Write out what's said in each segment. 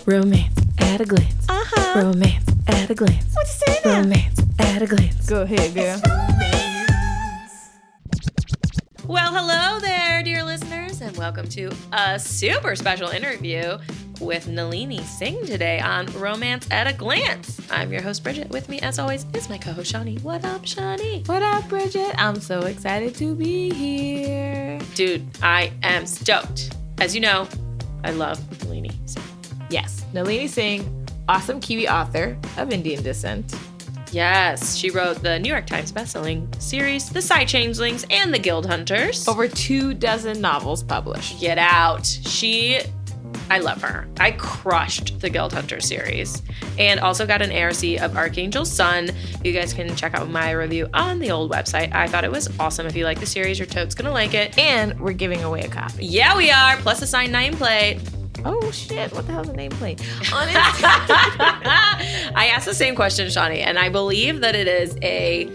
Romance at a glance. Romance at a glance. What you say now? Romance at a glance. Go ahead, girl. Well, hello there, dear listeners, and welcome to a super special interview with Nalini Singh today on Romance at a Glance. I'm your host, Bridget. With me, as always, is my co-host, Shani. What up, Shani? What up, Bridget? I'm so excited to be here. Dude, I am stoked. As you know, I love Nalini Singh. Yes, Nalini Singh, awesome Kiwi author of Indian descent. Yes, she wrote the New York Times bestselling series, The Changelings, and The Guild Hunters. Over 24 novels published. Get out. I love her. I crushed the Guild Hunter series and also got an ARC of Archangel's Son. You guys can check out my review on the old website. I thought it was awesome. If you like the series, you're totes gonna like it. And we're giving away a copy. Yeah, we are. Plus a signed nameplate. Oh, shit. What the hell's a nameplate? I asked the same question, Shani, and I believe that it is a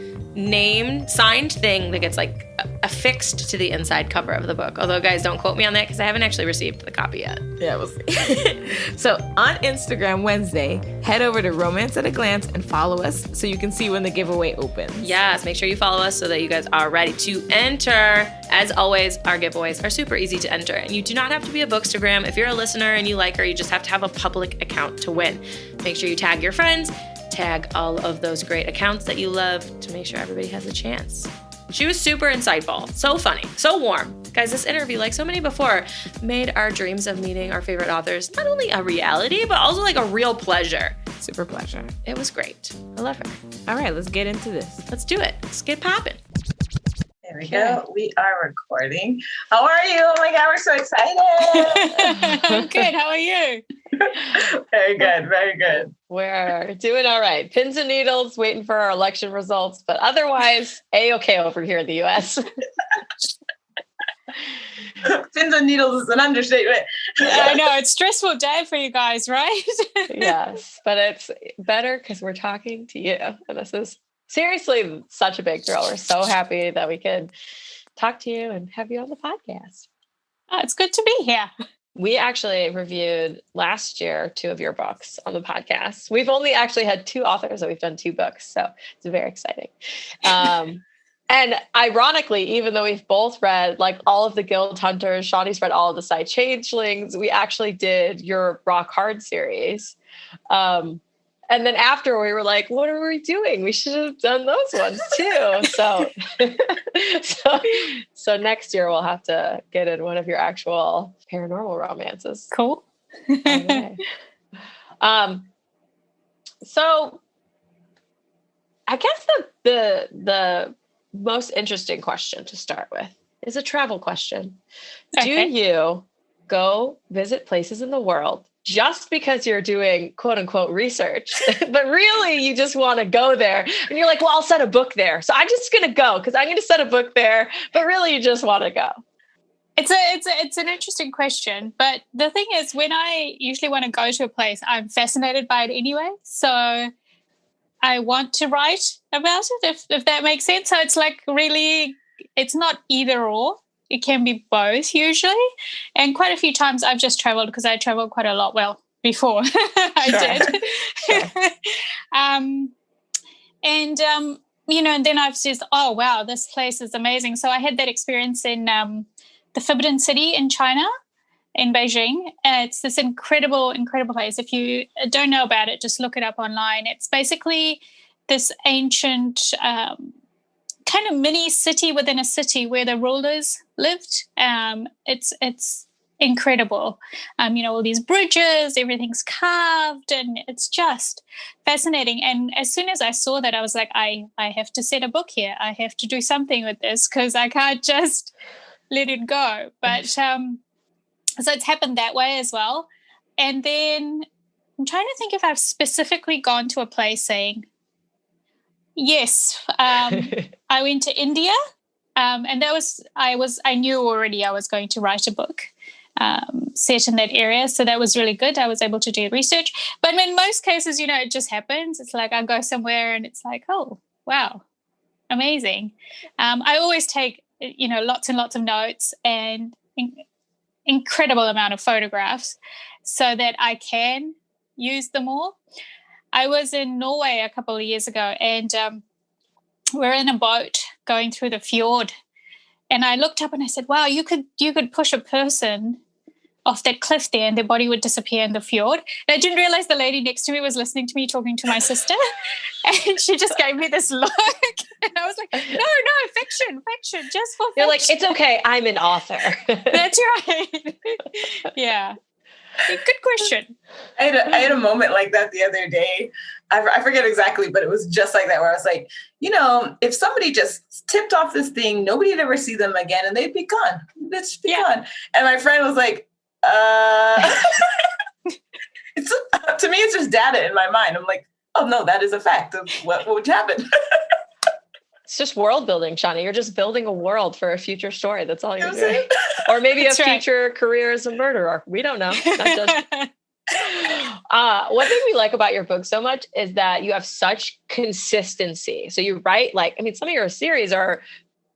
signed thing that gets like affixed to the inside cover of the book. Although, guys, don't quote me on that because I haven't actually received the copy yet. Yeah, we'll see. So on Instagram Wednesday, head over to Romance at a Glance and follow us so you can see when the giveaway opens. Yes, make sure you follow us so that you guys are ready to enter. As always, our giveaways are super easy to enter, and you do not have to be a bookstagram. If you're a listener and you like her, you just have to have a public account to win. Make sure you tag your friends, tag all of those great accounts that you love to make sure everybody has a chance. She was super insightful, so funny, so warm. Guys, this interview, like so many before, made our dreams of meeting our favorite authors not only a reality, but also like a real pleasure. Super pleasure. It was great. I love her. All right, let's get into this. Let's do it. Let's get popping. There we go. We are recording. How are you? Oh my God, we're so excited. I'm good. How are you? Very good. Very good. We're doing all right. Pins and needles, waiting for our election results, but otherwise, A-okay over here in the U.S. Pins and needles is an understatement. I know. It's a stressful day for you guys, right? Yes, but it's better because we're talking to you. And this is seriously such a big thrill. We're so happy that we could talk to you and have you on the podcast. Oh, it's good to be here. We actually reviewed last year 2 of your books on the podcast. We've only actually had 2 authors that we've done 2 books, so it's very exciting. And ironically, even though we've both read like all of the Guild Hunters, Shani's read all of the Changelings, we actually did your Rock Hard series. And then after we were like, what are we doing? We should have done those ones too. So next year we'll have to get in one of your actual paranormal romances. Cool. Okay. So I guess the most interesting question to start with is a travel question. Okay. Do you go visit places in the world just because you're doing quote unquote research, but really you just want to go there and you're like, well, I'll set a book there. So I'm just going to go because I'm going to set a book there, but really you just want to go. It's an interesting question, but the thing is when I usually want to go to a place, I'm fascinated by it anyway. So I want to write about it, if that makes sense. So it's like really, it's not either or. It can be both usually. And quite a few times I've just traveled because I traveled quite a lot. Well, before I did. Sure. And then I've said, oh, wow, this place is amazing. So I had that experience in the Forbidden City in China, in Beijing. It's this incredible, incredible place. If you don't know about it, just look it up online. It's basically this ancient kind of mini city within a city where the rulers lived. It's incredible. All these bridges, everything's carved, and it's just fascinating. And as soon as I saw that, I was like, I have to set a book here. I have to do something with this because I can't just let it go. But so it's happened that way as well. And then I'm trying to think if I've specifically gone to a place saying, yes, I went to India, and that was I knew already I was going to write a book set in that area, so that was really good. I was able to do research, but in most cases, it just happens. It's like I go somewhere and it's like, oh wow, amazing. I always take lots and lots of notes and incredible amount of photographs, so that I can use them all. I was in Norway a couple of years ago, and we're in a boat going through the fjord. And I looked up and I said, wow, you could push a person off that cliff there and their body would disappear in the fjord. And I didn't realize the lady next to me was listening to me talking to my sister. And she just gave me this look. And I was like, no, fiction, just for fiction. You're like, it's okay, I'm an author. That's right. Yeah. Good question. I had a moment like that the other day. I forget exactly, but it was just like that, where I was like, if somebody just tipped off this thing, nobody'd ever see them again and they'd be gone. They'd just be gone. And my friend was like, to me, it's just data in my mind. I'm like, oh no, that is a fact of what would happen. It's just world building, Shani. You're just building a world for a future story. That's all you're doing. Saying? Or maybe a future career as a murderer. We don't know. One thing we like about your book so much is that you have such consistency. So you write some of your series are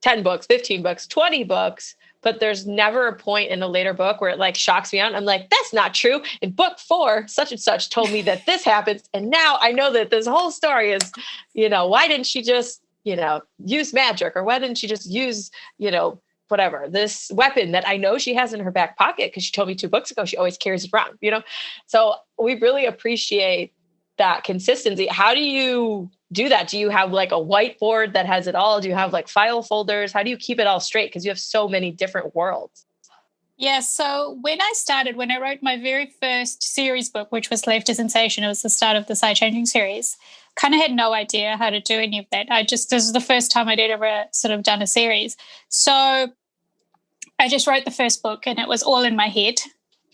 10 books, 15 books, 20 books, but there's never a point in a later book where it like shocks me out. I'm like, that's not true. In book 4, such and such told me that this happens. And now I know that this whole story is, why didn't she just, use magic, or why didn't she just use, whatever, this weapon that I know she has in her back pocket because she told me 2 books ago, she always carries it around, So we really appreciate that consistency. How do you do that? Do you have like a whiteboard that has it all? Do you have like file folders? How do you keep it all straight? Because you have so many different worlds. Yeah, so when I wrote my very first series book, which was Slave to Sensation, it was the start of the Changelings series, kind of had no idea how to do any of that. This was the first time I'd ever sort of done a series. So I just wrote the first book and it was all in my head.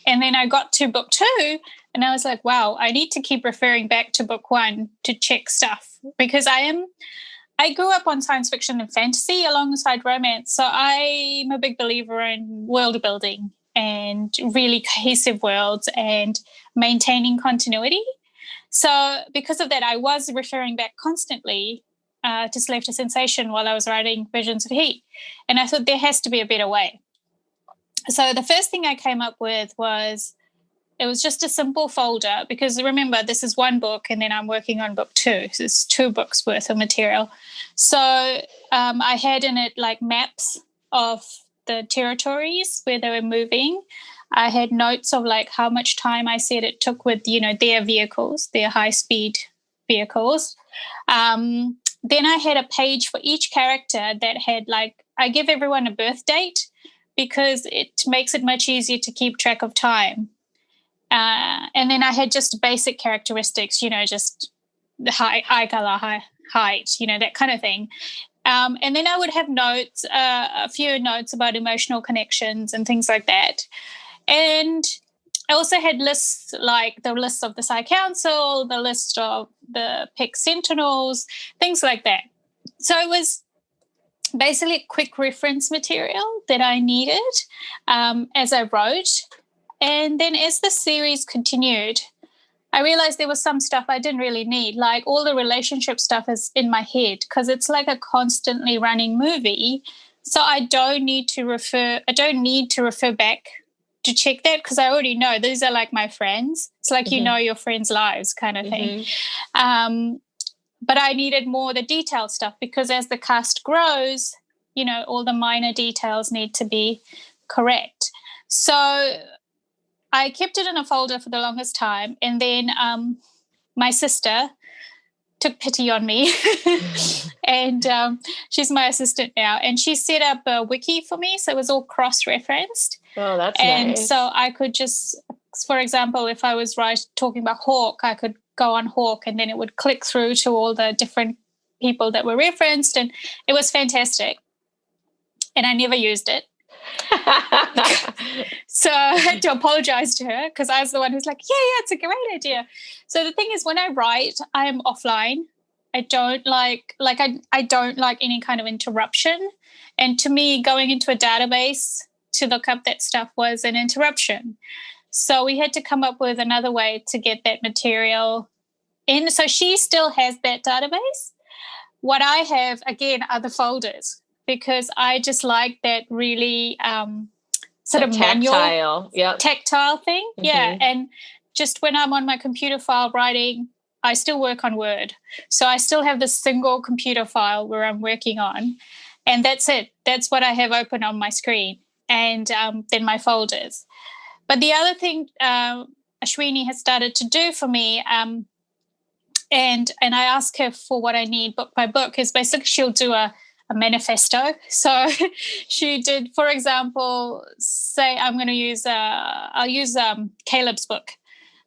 And then I got to book 2 and I was like, wow, I need to keep referring back to book 1 to check stuff, because I grew up on science fiction and fantasy alongside romance. So I'm a big believer in world building and really cohesive worlds and maintaining continuity. So because of that, I was referring back constantly to Slave to Sensation while I was writing Visions of Heat. And I thought there has to be a better way. So the first thing I came up with was, it was just a simple folder, because remember, this is 1 book and then I'm working on book 2. So it's 2 books worth of material. So I had in it like maps of the territories where they were moving. I had notes of like how much time I said it took with, their vehicles, their high-speed vehicles. Then I had a page for each character that had I give everyone a birth date, because it makes it much easier to keep track of time. And then I had just basic characteristics, just the eye color, height, that kind of thing. And then I would have notes, a few notes about emotional connections and things like that. And I also had lists, like the list of the Psi Council, the list of the Pick Sentinels, things like that. So it was basically quick reference material that I needed as I wrote. And then as the series continued, I realized there was some stuff I didn't really need. Like all the relationship stuff is in my head because it's like a constantly running movie. So I don't need to refer back to check that, because I already know these are like my friends. It's like, your friends' lives kind of thing. But I needed more the detailed stuff, because as the cast grows, all the minor details need to be correct. So I kept it in a folder for the longest time. And then my sister took pity on me and she's my assistant now. And she set up a wiki for me. So it was all cross-referenced. Oh, that's and nice. So I could just, for example, if I was talking about Hawk, I could go on Hawk and then it would click through to all the different people that were referenced. And it was fantastic. And I never used it. So I had to apologize to her, because I was the one who's like, yeah, it's a great idea. So the thing is, when I write, I am offline. I don't like I don't like any kind of interruption. And to me, going into a database to look up that stuff was an interruption. So we had to come up with another way to get that material in. So she still has that database. What I have, again, are the folders, because I just like that really sort of manual tactile thing. Mm-hmm. Yeah. And just when I'm on my computer file writing, I still work on Word. So I still have this single computer file where I'm working on, and that's it. That's what I have open on my screen, and then my folders. But the other thing Ashwini has started to do for me, and I ask her for what I need book by book, is basically she'll do a manifesto. So she did, for example, say I'll use Caleb's book.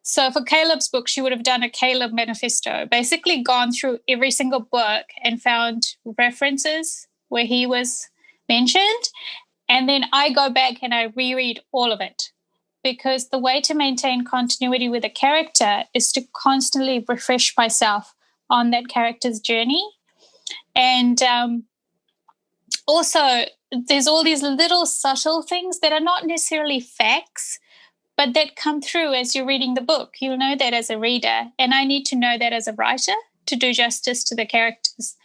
So for Caleb's book, she would have done a Caleb manifesto, basically gone through every single book and found references where he was mentioned. And then I go back and I reread all of it, because the way to maintain continuity with a character is to constantly refresh myself on that character's journey. And also, there's all these little subtle things that are not necessarily facts, but that come through as you're reading the book. You'll know that as a reader, and I need to know that as a writer to do justice to the characters.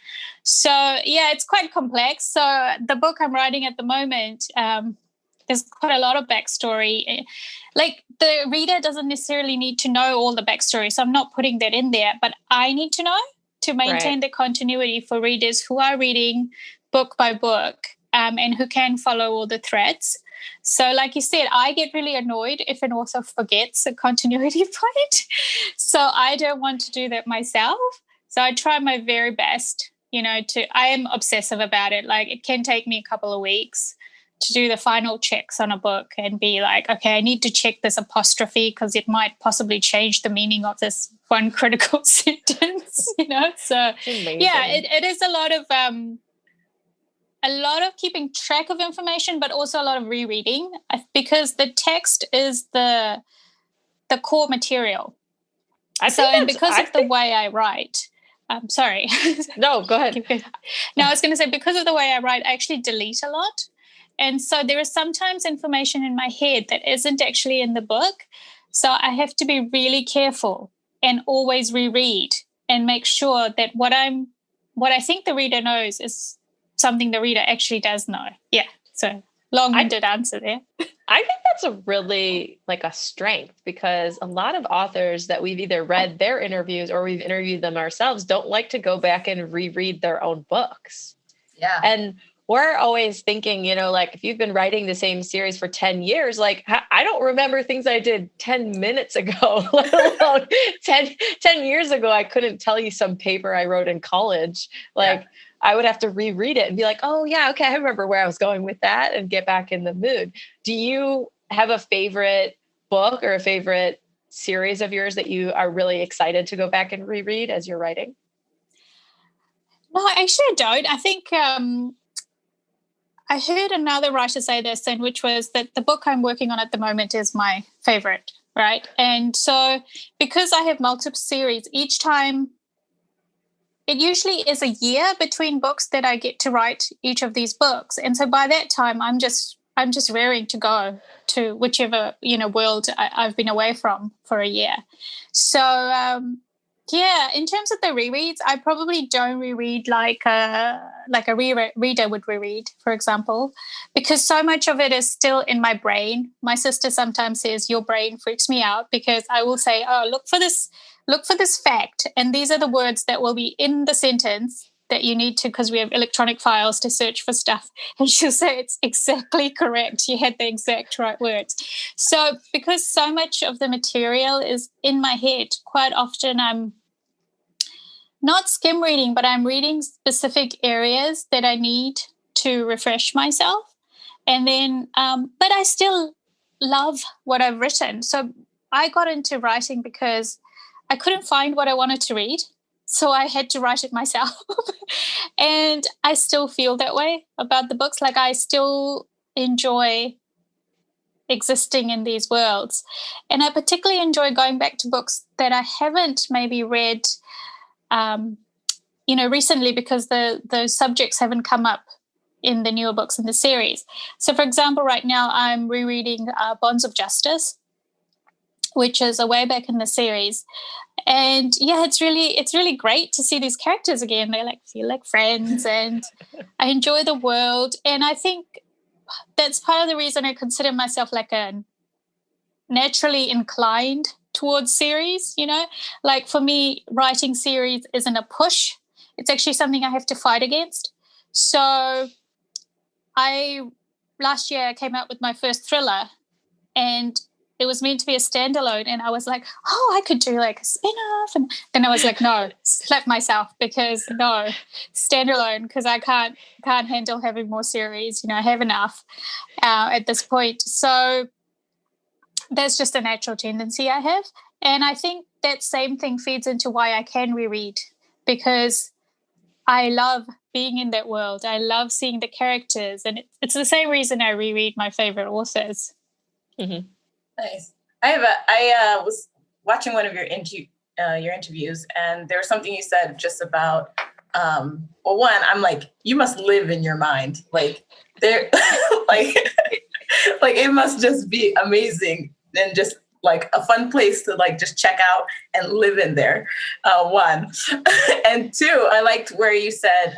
So, yeah, it's quite complex. So the book I'm writing at the moment, there's quite a lot of backstory. Like, the reader doesn't necessarily need to know all the backstory, so I'm not putting that in there, but I need to know to maintain the continuity for readers who are reading book by book and who can follow all the threads. So like you said, I get really annoyed if an author forgets a continuity point. So I don't want to do that myself. So I try my very best, I am obsessive about it. Like, it can take me a couple of weeks to do the final checks on a book and be like, okay, I need to check this apostrophe because it might possibly change the meaning of this one critical sentence, So yeah, it is a lot of keeping track of information, but also a lot of rereading, because the text is the core material. Because of the way I write, sorry. No, go ahead. No, I was going to say, because of the way I write, I actually delete a lot. And so there is sometimes information in my head that isn't actually in the book. So I have to be really careful and always reread and make sure that what I think the reader knows is something the reader actually does know. Yeah. So long-winded answer there. I think that's a really a strength, because a lot of authors that we've either read their interviews or we've interviewed them ourselves don't like to go back and reread their own books. Yeah. And we're always thinking, if you've been writing the same series for 10 years, I don't remember things I did 10 minutes ago, let alone 10 years ago. I couldn't tell you some paper I wrote in college. I would have to reread it and be like, oh yeah, okay, I remember where I was going with that, and get back in the mood. Do you have a favorite book or a favorite series of yours that you are really excited to go back and reread as you're writing? No, actually I don't. I think I heard another writer say this, and which was that the book I'm working on at the moment is my favorite, right? And so because I have multiple series, each time, it usually is a year between books that I get to write each of these books. And so by that time, I'm just raring to go to whichever, world I've been away from for a year. So, yeah, in terms of the rereads, I probably don't reread like a reader would reread, for example, because so much of it is still in my brain. My sister sometimes says, your brain freaks me out, because I will say, oh, look for this fact, and these are the words that will be in the sentence that you need to, because we have electronic files to search for stuff. And she'll say, it's exactly correct. You had the exact right words. So because so much of the material is in my head, quite often I'm not skim reading, but I'm reading specific areas that I need to refresh myself. And then, but I still love what I've written. So I got into writing because I couldn't find what I wanted to read, so I had to write it myself. And I still feel that way about the books. I still enjoy existing in these worlds. And I particularly enjoy going back to books that I haven't maybe read, recently, because those subjects haven't come up in the newer books in the series. So, for example, right now I'm rereading Bonds of Justice, which is a way back in the series. And yeah, it's really great to see these characters again. They feel like friends, and I enjoy the world. And I think that's part of the reason I consider myself like a naturally inclined towards series, you know? Like for me, writing series isn't a push. It's actually something I have to fight against. So last year I came out with my first thriller, and it was meant to be a standalone, and I was like, oh, I could do like a spin-off. And then I was like, no, slap myself, because no, standalone, because I can't handle having more series. You know, I have enough at this point. So that's just a natural tendency I have. And I think that same thing feeds into why I can reread, because I love being in that world. I love seeing the characters. And it's the same reason I reread my favorite authors. Mm-hmm. Nice. I was watching one of your interviews, and there was something you said just about, well, one, I'm like, you must live in your mind. Like there, like it must just be amazing and just like a fun place to like just check out and live in there. One. And two, I liked where you said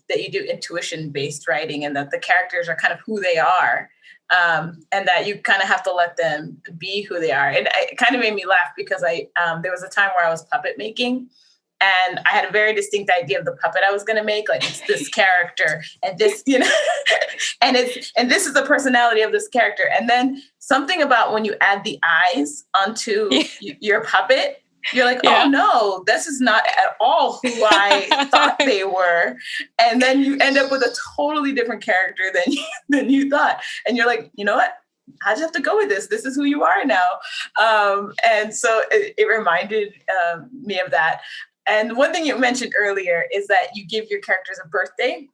that you do intuition-based writing, and that the characters are kind of who they are. And that you kind of have to let them be who they are. And it kind of made me laugh, because there was a time where I was puppet making, and I had a very distinct idea of the puppet I was going to make. Like, it's this character, and this, you know, and this is the personality of this character. And then something about when you add the eyes onto your puppet, you're like, oh no, this is not at all who I thought they were. And then you end up with a totally different character than you thought. And you're like, you know what? I just have to go with this. This is who you are now. And so it reminded me of that. And one thing you mentioned earlier is that you give your characters a birthday.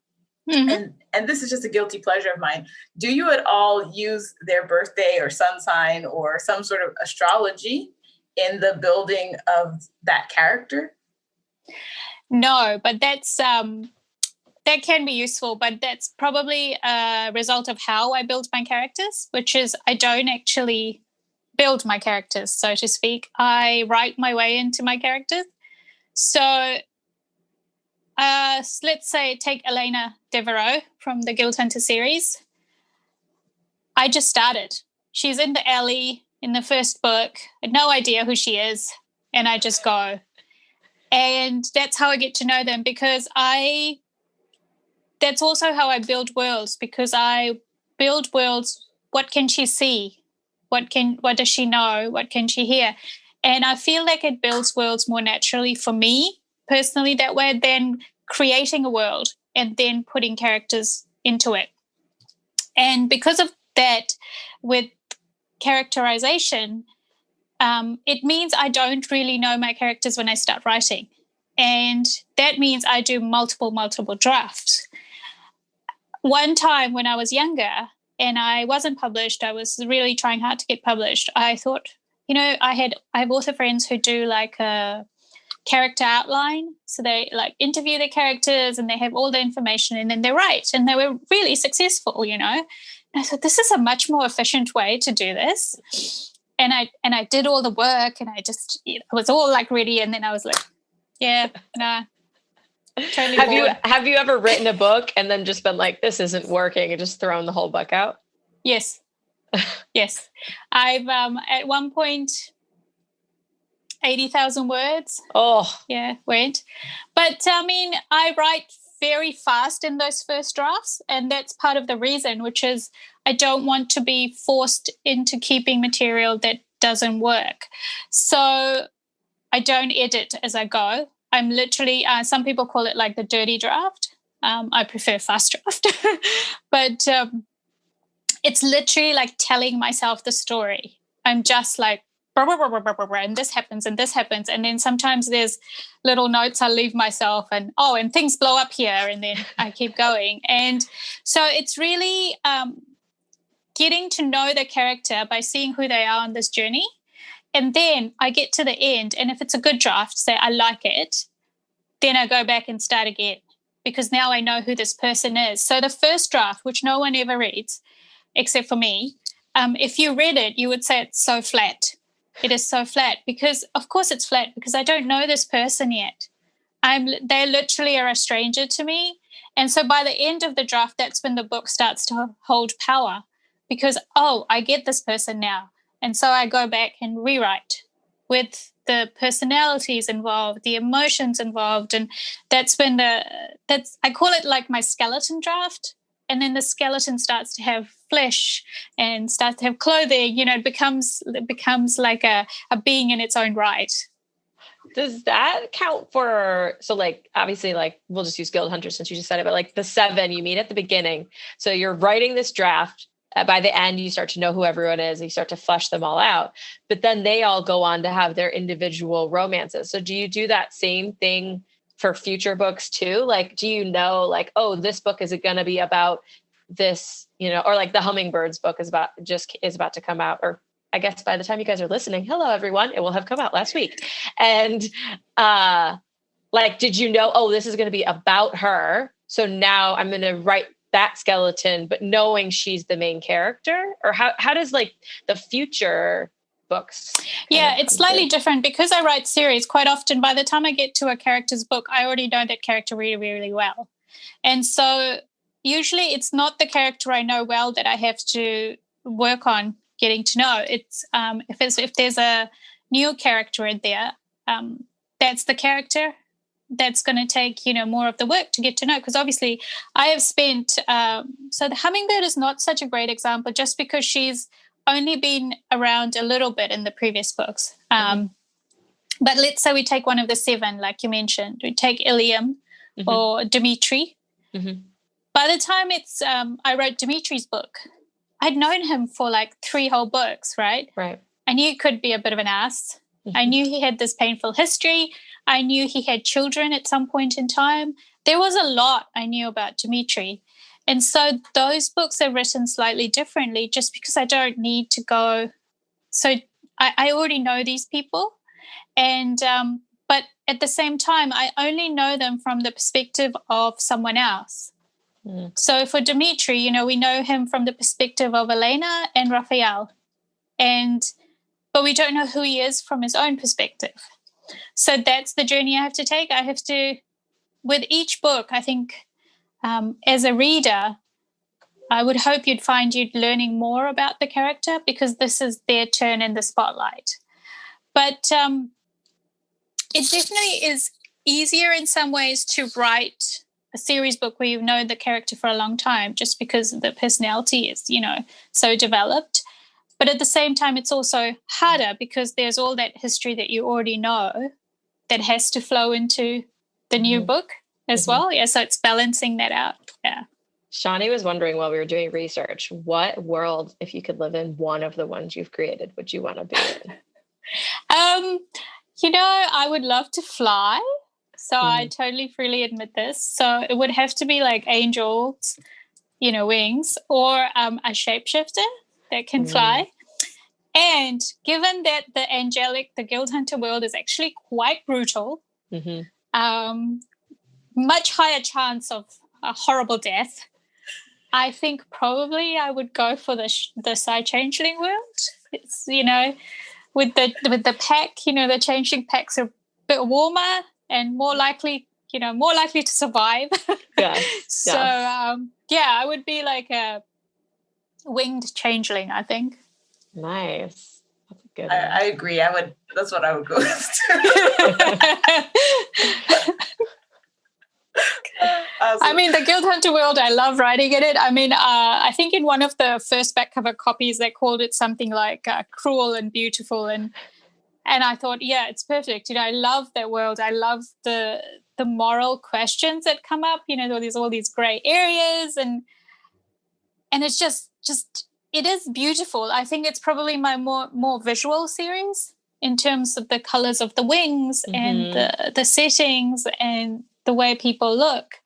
Mm-hmm. And this is just a guilty pleasure of mine. Do you at all use their birthday or sun sign or some sort of astrology in the building of that character? No, but that's that can be useful, but that's probably a result of how I build my characters, which is I don't actually build my characters, so to speak. I write my way into my characters. So let's say take Elena Devereaux from the Guild Hunter series. I just started. She's in the alley in the first book. I had no idea who she is, and I just go. And that's how I get to know them, because that's also how I build worlds, because I build worlds. What can she see? What does she know? What can she hear? And I feel like it builds worlds more naturally for me personally that way than creating a world and then putting characters into it. And because of that, with characterization, it means I don't really know my characters when I start writing. And that means I do multiple drafts. One time when I was younger and I wasn't published, I was really trying hard to get published. I thought, you know, I have author friends who do like a character outline. So they like interview the characters and they have all the information and then they write, and they were really successful, you know. And I thought, this is a much more efficient way to do this. And I did all the work, and I just, you know, I was all like ready, and then I was like, yeah, nah. Totally have you ever written a book and then just been like, this isn't working, and just thrown the whole book out? Yes. Yes. I've at one point 80,000 words. Oh. Yeah, went. But I mean, I write very fast in those first drafts, and that's part of the reason, which is I don't want to be forced into keeping material that doesn't work. So I don't edit as I go. I'm literally, some people call it like the dirty draft. I prefer fast draft. But it's literally like telling myself the story. I'm just like, and this happens and this happens. And then sometimes there's little notes I leave myself and things blow up here, and then I keep going. And so it's really getting to know the character by seeing who they are on this journey. And then I get to the end, and if it's a good draft, say I like it, then I go back and start again, because now I know who this person is. So the first draft, which no one ever reads except for me, if you read it, you would say it's so flat. It is so flat, because of course it's flat, because I don't know this person yet. They literally are a stranger to me, And so by the end of the draft, that's when the book starts to hold power because, I get this person now. And so I go back and rewrite with the personalities involved, the emotions involved. And that's when I call it like my skeleton draft. And then the skeleton starts to have flesh and starts to have clothing, it becomes like a being in its own right. Does that count for, so like, obviously, like, we'll just use Guild Hunters since you just said it, but like the 7 you meet at the beginning. So you're writing this draft. By the end, you start to know who everyone is. You start to flesh them all out. But then they all go on to have their individual romances. So do you do that same thing for future books too? Like, do you know, like, this book is going to be about this, or like the Hummingbirds book is about to come out, or I guess by the time you guys are listening, hello everyone, it will have come out last week. And like, did you know, this is going to be about her, so now I'm going to write that skeleton, but knowing she's the main character? Or how does like the future books? Yeah, it's slightly different because I write series. Quite often, by the time I get to a character's book, I already know that character really, really well. And so usually it's not the character I know well that I have to work on getting to know. It's if there's a new character in there, that's the character that's going to take more of the work to get to know, because obviously I have spent so the Hummingbird is not such a great example just because she's only been around a little bit in the previous books. But let's say we take one of the 7, like you mentioned. We take ILLIUM or Dimitri. By the time I wrote Dimitri's book, I'd known him for like 3 whole books, right? Right. I knew he could be a bit of an ass. I knew he had this painful history. I knew he had children at some point in time. There was a lot I knew about Dimitri. And so those books are written slightly differently just because I don't need to go. So I already know these people. And but at the same time, I only know them from the perspective of someone else. So for Dimitri, we know him from the perspective of Elena and Raphael. But we don't know who he is from his own perspective. So that's the journey I have to take. I have to, with each book, I think as a reader, I would hope you'd find you'd learning more about the character because this is their turn in the spotlight. But it definitely is easier in some ways to write a series book where you've known the character for a long time just because the personality is, so developed. But at the same time, it's also harder because there's all that history that you already know that has to flow into the new book as well. Yeah, so it's balancing that out. Yeah. Shani was wondering while we were doing research, what world, if you could live in one of the ones you've created, would you want to be in? I would love to fly. So I totally freely admit this. So it would have to be like angels, wings, or a shapeshifter that can fly. And given that the Guild Hunter world is actually quite brutal, much higher chance of a horrible death, I think probably I would go for the Psy Changeling world. It's, with the pack, the Changeling packs are a bit warmer and more likely to survive. So I would be like a winged changeling, I think. Nice. That's a good I agree. That's what I would go with too. I mean, the Guild Hunter world, I love writing in it. I mean, I think in one of the first back cover copies, they called it something like cruel and beautiful. And I thought, yeah, it's perfect. I love that world. I love the moral questions that come up. There's all these gray areas and it's just it is beautiful. I think it's probably my more visual series in terms of the colors of the wings and the settings and the way people look.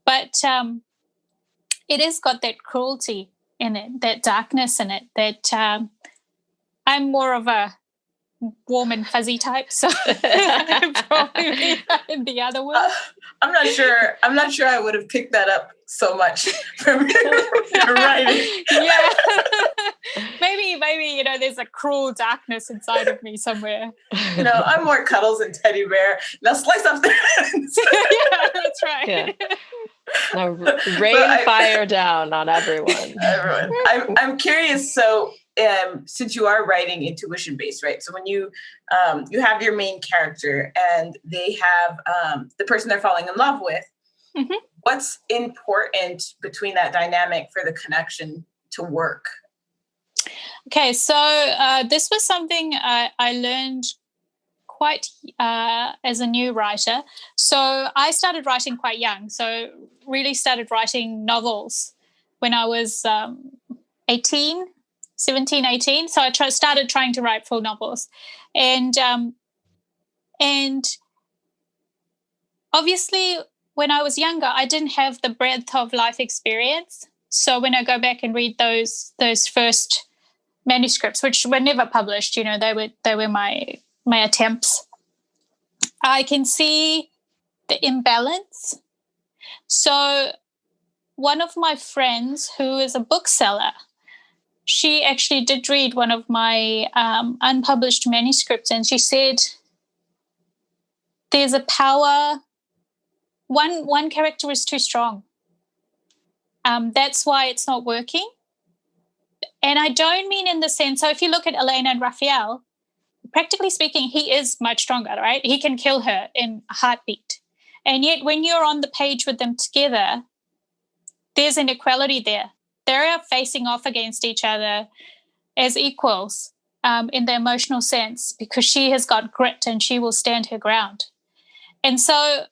But it has got that cruelty in it, that darkness in it, that I'm more of a warm and fuzzy type, so probably in the other world. I'm not sure I would have picked that up so much from your writing. Yeah. maybe there's a cruel darkness inside of me somewhere. I'm more Cuddles and Teddy Bear. Now slice off their hands. Yeah, that's right. Yeah. Now rain fire down on everyone. I'm curious. So, since you are writing intuition based, right? So when you have your main character and they have the person they're falling in love with, what's important between that dynamic for the connection to work? Okay, so this was something I learned quite as a new writer. So I started writing quite young. So really started writing novels when I was 18. So I started trying to write full novels. And obviously, when I was younger, I didn't have the breadth of life experience. So when I go back and read those first manuscripts, which were never published, they were my attempts, I can see the imbalance. So one of my friends who is a bookseller, she actually did read one of my unpublished manuscripts, and she said there's a power. One character is too strong. That's why it's not working. And I don't mean in the sense, so if you look at Elena and Raphael, practically speaking, he is much stronger, right? He can kill her in a heartbeat. And yet when you're on the page with them together, there's inequality there. They are facing off against each other as equals in the emotional sense, because she has got grit and she will stand her ground. And so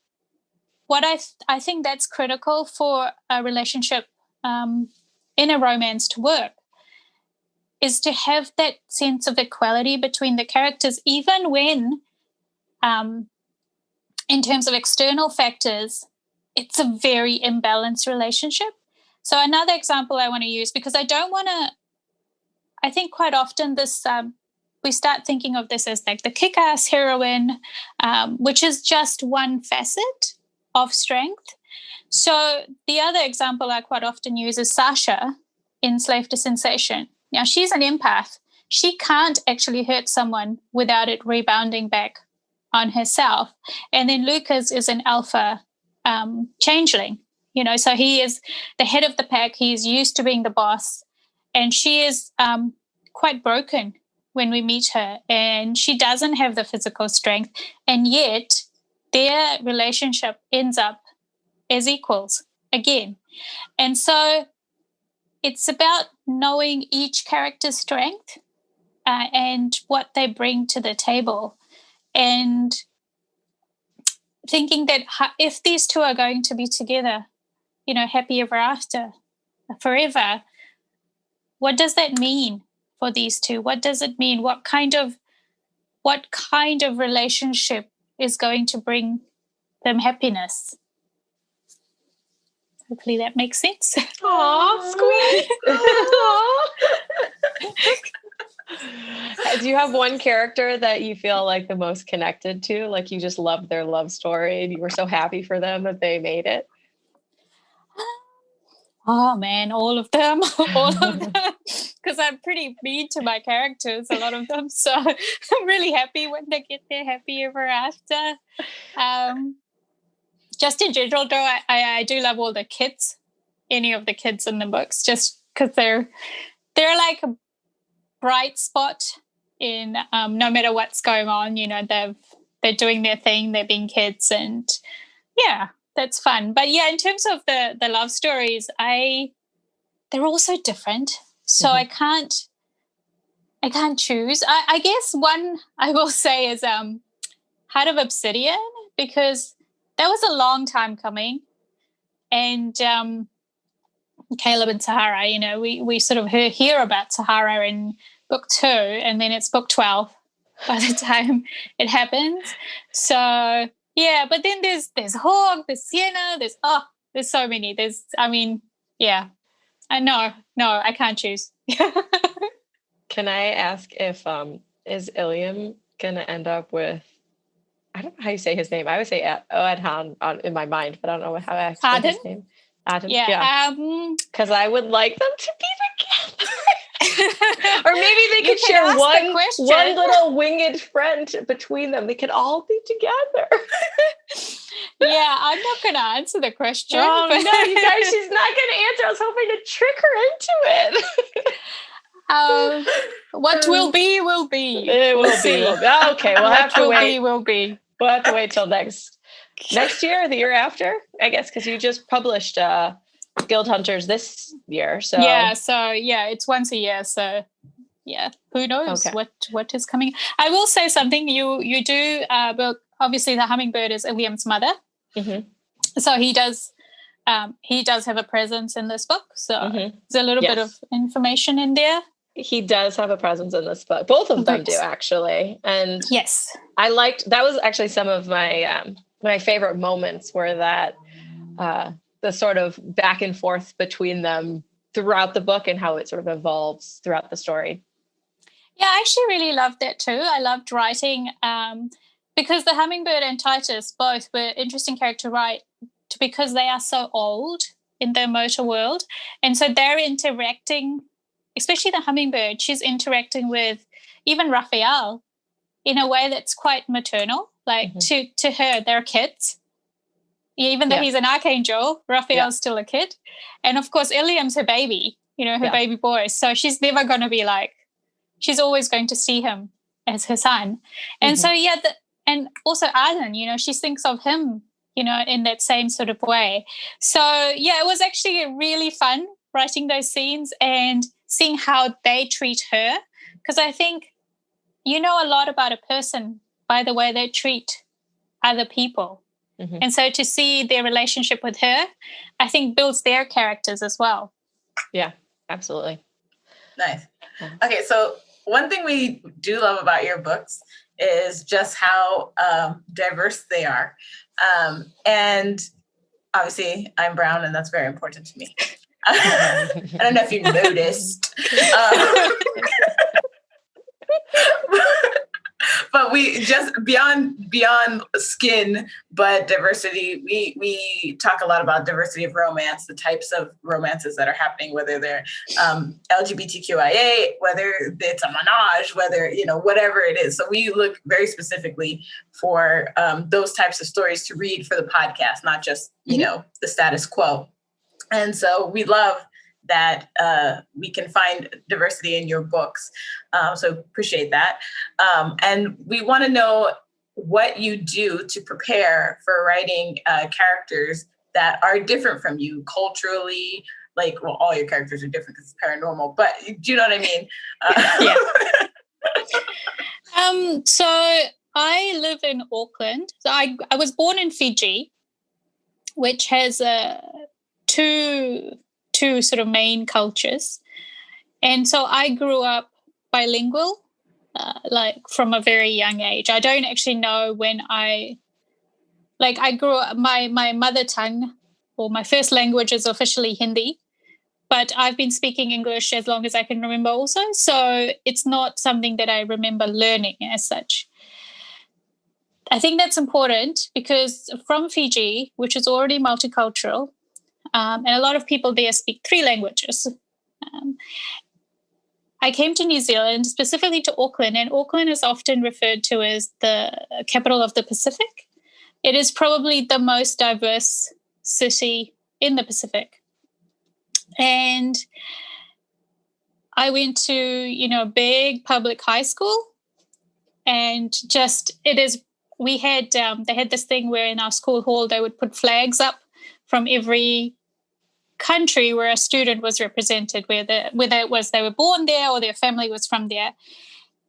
what I think that's critical for a relationship in a romance to work is to have that sense of equality between the characters, even when, in terms of external factors, it's a very imbalanced relationship. So another example I want to use, because I think quite often this, we start thinking of this as like the kick-ass heroine, which is just one facet of strength. So the other example I quite often use is Sasha in Slave to Sensation. Now, she's an empath. She can't actually hurt someone without it rebounding back on herself. And then Lucas is an alpha changeling, so he is the head of the pack. He's used to being the boss. And she is quite broken when we meet her. And she doesn't have the physical strength. And yet their relationship ends up as equals again. And so it's about knowing each character's strength and what they bring to the table, and thinking that if these two are going to be together, happy ever after, forever, what does that mean for these two? What does it mean? What kind of relationship is going to bring them happiness? Hopefully that makes sense. Aw, sweet. Do you have one character that you feel like the most connected to? Like you just loved their love story and you were so happy for them that they made it? Oh man, all of them. Because I'm pretty mean to my characters, a lot of them. So I'm really happy when they get their happy ever after. Just in general, though, I do love all the kids, any of the kids in the books, just because they're like a bright spot in no matter what's going on. They're doing their thing, they're being kids, and yeah, that's fun. But yeah, in terms of the love stories, they're all so different. So I can't choose. I guess one I will say is Heart of Obsidian, because that was a long time coming. And Caleb and Sahara, we sort of hear about Sahara in book 2, and then it's book 12 by the time it happens. So yeah, but then there's Hawk, there's Sienna, there's so many. Yeah. No, I can't choose. Can I ask if is ILLIUM gonna end up with, I don't know how you say his name. I would say AODHAN in my mind, but I don't know how I say his name. AODHAN? Yeah. Because I would like them to be together. Or maybe they could share one little winged friend between them. They could all be together. Yeah, I'm not going to answer the question. Oh but- no, you guys, she's not going to answer. I was hoping to trick her into it. What will be, will be. It will see. be. Okay, we'll have to wait. Will be. We'll have to wait till next year, or the year after, I guess, because you just published Guild Hunters this year. So it's once a year. So who knows what is coming. I will say something. You do, but obviously the hummingbird is ILLIUM's mother. Mm-hmm. So he does have a presence in this book. So there's a little bit of information in there. He does have a presence in this book. Both of them do, actually. And yes, I liked, that was actually some of my my favorite moments, were that the sort of back and forth between them throughout the book and how it sort of evolves throughout the story. Yeah, I actually really loved that too. I loved writing because the hummingbird and Titus both were interesting character to write because they are so old in their motor world. And so they're interacting, especially the hummingbird, she's interacting with even Raphael in a way that's quite maternal. Like to her, they're kids. Even though he's an archangel, Raphael's still a kid. And of course, ILLIUM's her baby, her baby boy. So she's never going to be like, she's always going to see him as her son. And so, and also AODHAN, she thinks of him, in that same sort of way. So, it was actually really fun writing those scenes and seeing how they treat her. Because I think you know a lot about a person by the way they treat other people. Mm-hmm. And so to see their relationship with her, I think builds their characters as well. Yeah, absolutely. Nice. Okay, so one thing we do love about your books is just how diverse they are. And obviously I'm brown, and that's very important to me. I don't know if you've noticed. But we just beyond skin, but diversity. We talk a lot about diversity of romance, the types of romances that are happening, whether they're LGBTQIA, whether it's a menage, whether whatever it is. So we look very specifically for those types of stories to read for the podcast, not just the status quo. And so we love that we can find diversity in your books. So appreciate that. And we want to know what you do to prepare for writing characters that are different from you culturally. Like, well, all your characters are different because it's paranormal, but do you know what I mean? So I live in Auckland. So I was born in Fiji, which has two sort of main cultures. And so I grew up bilingual, like from a very young age. I don't actually know when I grew up, my mother tongue, or my first language is officially Hindi, but I've been speaking English as long as I can remember also. So it's not something that I remember learning as such. I think that's important because from Fiji, which is already multicultural, and a lot of people there speak 3 languages. I came to New Zealand, specifically to Auckland, and Auckland is often referred to as the capital of the Pacific. It is probably the most diverse city in the Pacific. And I went to, a big public high school, and they had this thing where in our school hall they would put flags up from every country where a student was represented, whether it was they were born there or their family was from there.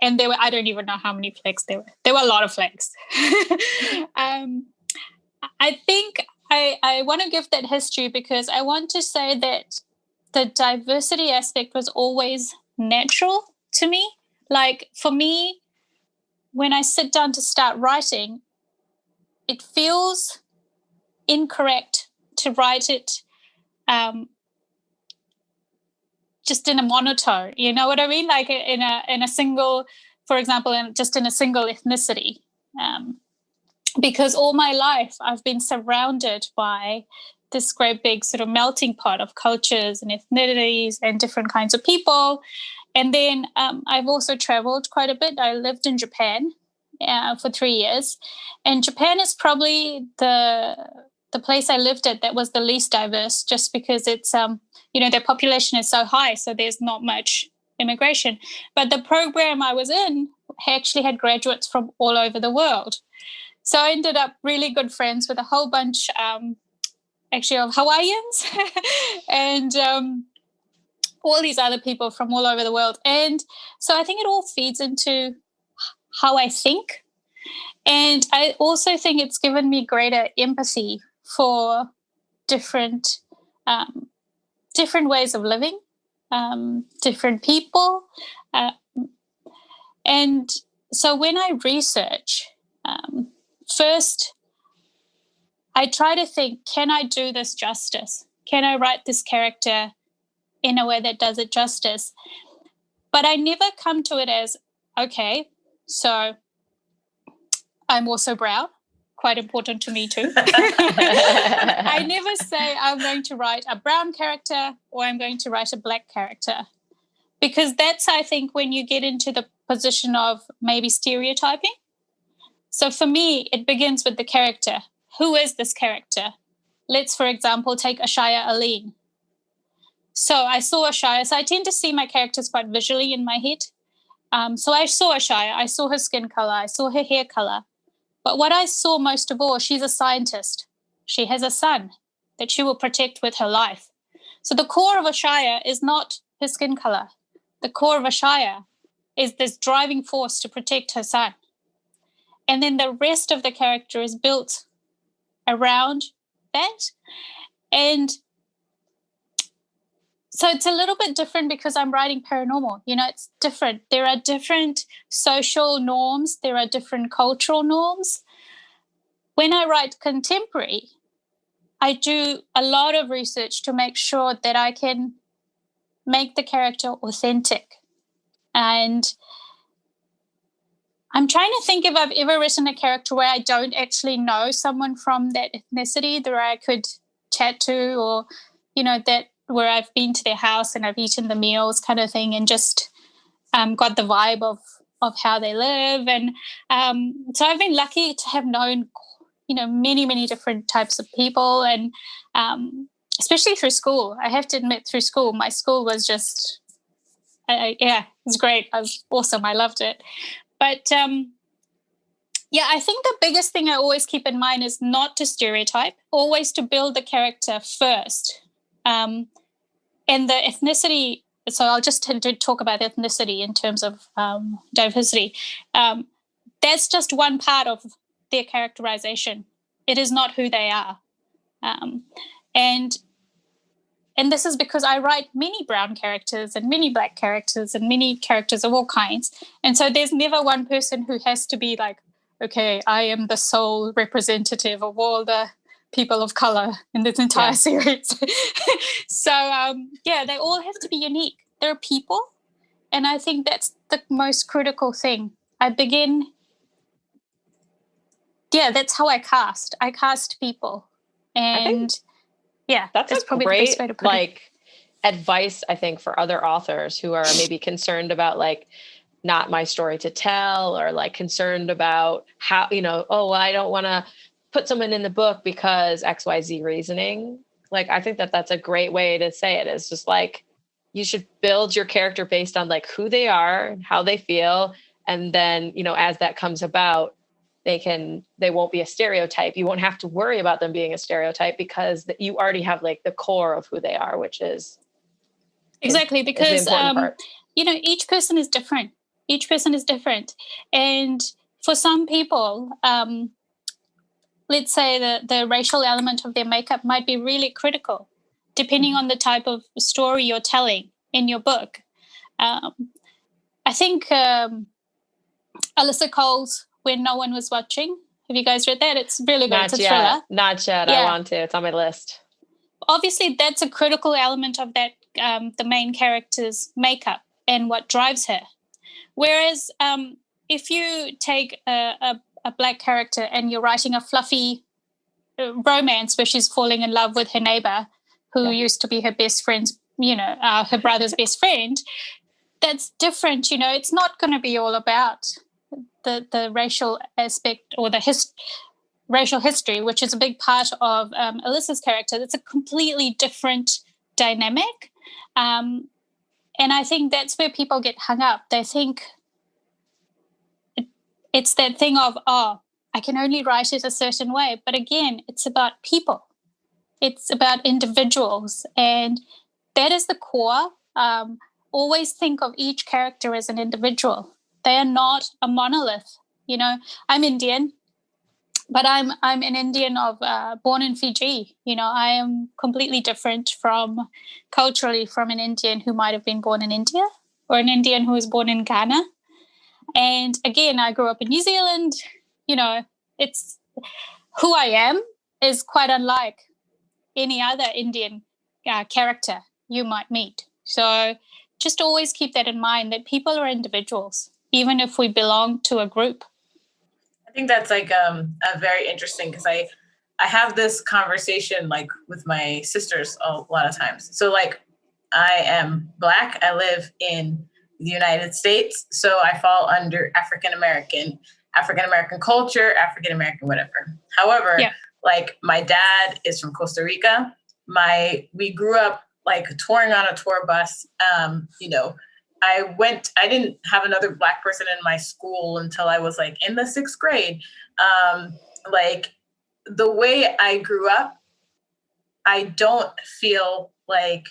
And there were, I don't even know how many flags there were. There were a lot of flags. I think I want to give that history because I want to say that the diversity aspect was always natural to me. Like for me, when I sit down to start writing, it feels incorrect to write it just in a monotone, you know what I mean? Like in a single, for example, just in a single ethnicity. Because all my life I've been surrounded by this great big sort of melting pot of cultures and ethnicities and different kinds of people. And then I've also traveled quite a bit. I lived in Japan, for 3 years. And Japan is probably the place I lived at that was the least diverse, just because it's, their population is so high, so there's not much immigration. But the program I was in actually had graduates from all over the world. So I ended up really good friends with a whole bunch, actually, of Hawaiians and all these other people from all over the world. And so I think it all feeds into how I think. And I also think it's given me greater empathy for different ways of living, different people. And so when I research, first, I try to think, can I do this justice? Can I write this character in a way that does it justice? But I never come to it as, okay, so I'm also brown, quite important to me too. I never say I'm going to write a brown character or I'm going to write a black character, because that's, I think, when you get into the position of maybe stereotyping. So for me, it begins with the character. Who is this character? Let's, for example, take Ashaya Aline. So I saw Ashaya. So I tend to see my characters quite visually in my head. So I saw Ashaya. I saw her skin color. I saw her hair color. But what I saw most of all, she's a scientist. She has a son that she will protect with her life. So the core of Ashaya is not her skin color. The core of Ashaya is this driving force to protect her son. And then the rest of the character is built around that. And so it's a little bit different because I'm writing paranormal. It's different. There are different social norms. There are different cultural norms. When I write contemporary, I do a lot of research to make sure that I can make the character authentic. And I'm trying to think if I've ever written a character where I don't actually know someone from that ethnicity that I could chat to, or, that where I've been to their house and I've eaten the meals kind of thing, and just got the vibe of how they live. And so I've been lucky to have known, many, many different types of people. And especially through school, I have to admit, through school, my school was just, it was great. It was awesome. I loved it. But, I think the biggest thing I always keep in mind is not to stereotype, always to build the character first. And the ethnicity, so I'll just tend to talk about ethnicity in terms of diversity. That's just one part of their characterization. It is not who they are. And this is because I write many brown characters and many black characters and many characters of all kinds. And so there's never one person who has to be like, okay, I am the sole representative of all the people of color in this entire series. So, they all have to be unique. They're people. And I think that's the most critical thing. That's how I cast. I cast people. And that's probably great, the best way to put it. Advice, I think, for other authors who are maybe concerned about not my story to tell, or concerned about how, I don't want to put someone in the book because XYZ reasoning. I think that's a great way to say it. It's just you should build your character based on who they are, how they feel. And then, as that comes about, they won't be a stereotype. You won't have to worry about them being a stereotype because you already have the core of who they are, which is exactly, because is the important part. Each person is different. Each person is different. And for some people, let's say the racial element of their makeup might be really critical, depending on the type of story you're telling in your book. I think Alyssa Cole's When No One Was Watching. Have you guys read that? It's really good. It's a thriller. Not yet. I want to. It's on my list. Obviously, that's a critical element of that, the main character's makeup and what drives her. Whereas if you take a black character and you're writing a fluffy romance where she's falling in love with her neighbor who used to be her best friend's, her brother's best friend, that's different. It's not going to be all about the racial aspect or the racial history, which is a big part of Alyssa's character. It's a completely different dynamic. And I think that's where people get hung up. They think it's that thing of, I can only write it a certain way. But again, it's about people. It's about individuals. And that is the core. Always think of each character as an individual. They are not a monolith. You know, I'm Indian, but I'm an Indian born in Fiji. You know, I am completely different culturally from an Indian who might have been born in India or an Indian who was born in Ghana. And again, I grew up in New Zealand. You know, it's who I am is quite unlike any other Indian character you might meet. So just always keep that in mind, that people are individuals, even if we belong to a group. I think that's like a very interesting, because I have this conversation like with my sisters a lot of times. So like I am Black. I live in the United States. So I fall under African-American culture, African-American, whatever. However, like my dad is from Costa Rica. We grew up like touring on a tour bus. You know, I didn't have another Black person in my school until I was like in the 6th grade. Like the way I grew up, I don't feel like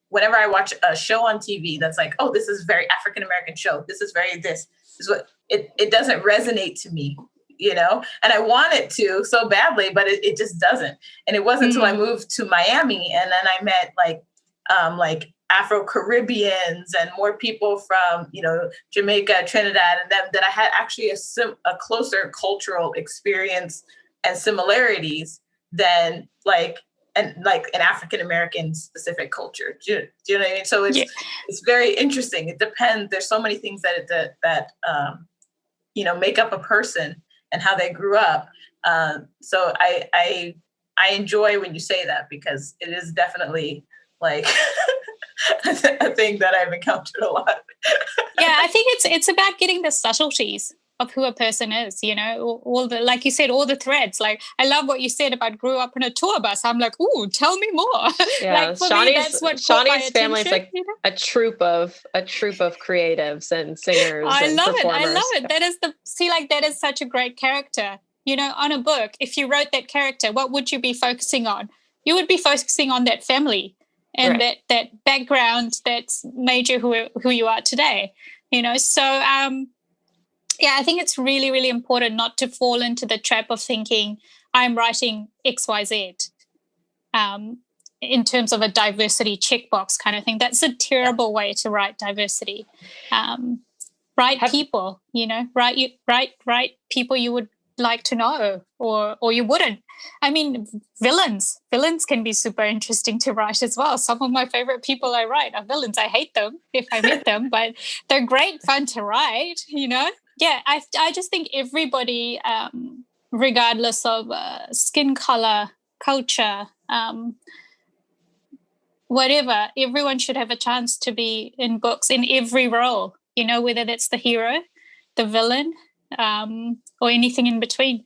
whenever I watch a show on TV that's like, oh, this is a very African-American show. This is what it doesn't resonate to me, you know, and I want it to so badly, but it just doesn't. And it wasn't until I moved to Miami and then I met like Afro-Caribbeans and more people from, you know, Jamaica, Trinidad, and that I had actually a closer cultural experience and similarities than like an African-American specific culture. Do you know what I mean? So it's very interesting. It depends. There's so many things that you know, make up a person and how they grew up. So I enjoy when you say that, because it is definitely like a thing that I've encountered a lot. Yeah, I think it's about getting the subtleties of who a person is, you know, all the, like you said, all the threads. Like, I love what you said about grew up in a tour bus. I'm like, ooh, tell me more. Yeah, like, for me, that's what Shani's family is like, you know? a troupe of creatives and singers. I and love performers. it. I love it. That is such a great character. You know, on a book, if you wrote that character, what would you be focusing on? You would be focusing on that family and that background that's made you who you are today. You know, so yeah, I think it's really, really important not to fall into the trap of thinking I'm writing XYZ in terms of a diversity checkbox kind of thing. That's a terrible way to write diversity. Write people, you know, write people you would like to know or you wouldn't. I mean, villains can be super interesting to write as well. Some of my favorite people I write are villains. I hate them if I meet them, but they're great fun to write, you know? Yeah, I just think everybody, regardless of skin color, culture, whatever, everyone should have a chance to be in books in every role, you know, whether that's the hero, the villain, or anything in between.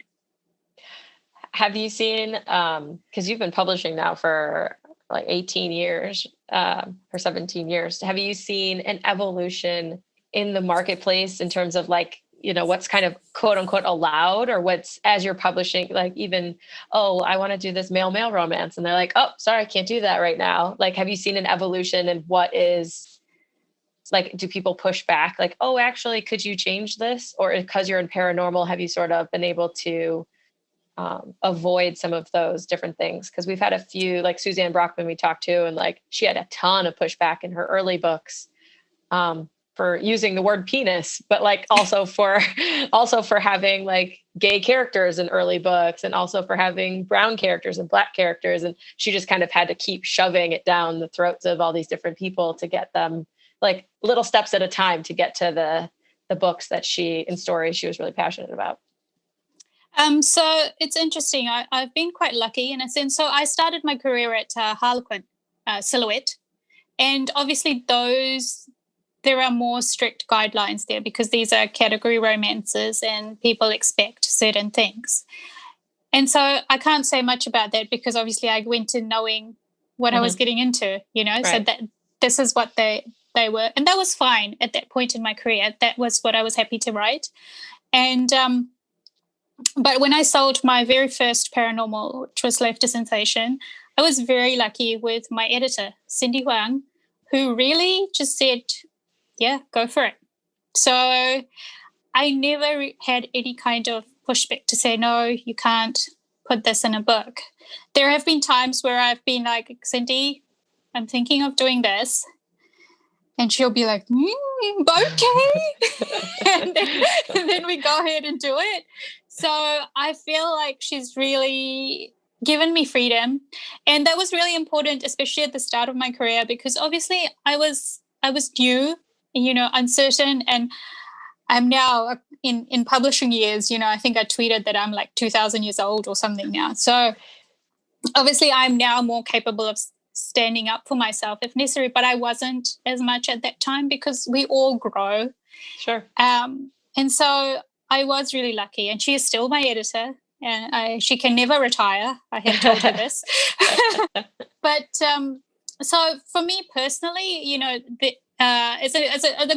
Have you seen, because you've been publishing now for like 18 years or 17 years, have you seen an evolution in the marketplace in terms of like, you know, what's kind of quote unquote allowed, or what's, as you're publishing, like even, oh, I want to do this male romance, and they're like, oh, sorry, I can't do that right now. Like, have you seen an evolution in what is, like, do people push back? Like, oh, actually, could you change this? Or because you're in paranormal, have you sort of been able to avoid some of those different things? Because we've had a few, like Suzanne Brockman we talked to, and like she had a ton of pushback in her early books for using the word penis, but like also for having like gay characters in early books, and also for having brown characters and Black characters. And she just kind of had to keep shoving it down the throats of all these different people to get them, like, little steps at a time to get to the books that and stories she was really passionate about. So it's interesting. I've been quite lucky in a sense. So I started my career at Harlequin Silhouette, and obviously those there are more strict guidelines there because these are category romances and people expect certain things. And so I can't say much about that because obviously I went in knowing what I was getting into, so that this is what they were. And that was fine at that point in my career. That was what I was happy to write. And but when I sold my very first paranormal, which was Left a Sensation, I was very lucky with my editor, Cindy Huang, who really just said, yeah, go for it. So I never had any kind of pushback to say, no, you can't put this in a book. There have been times where I've been like, Cindy, I'm thinking of doing this. And she'll be like, okay. and then we go ahead and do it. So I feel like she's really given me freedom. And that was really important, especially at the start of my career, because obviously I was new, uncertain. And I'm now in publishing years, I think I tweeted that I'm like 2,000 years old or something now. So obviously I'm now more capable of standing up for myself if necessary, but I wasn't as much at that time because we all grow. Sure. And so I was really lucky, and she is still my editor, and she can never retire. I have told her this. But so for me personally, a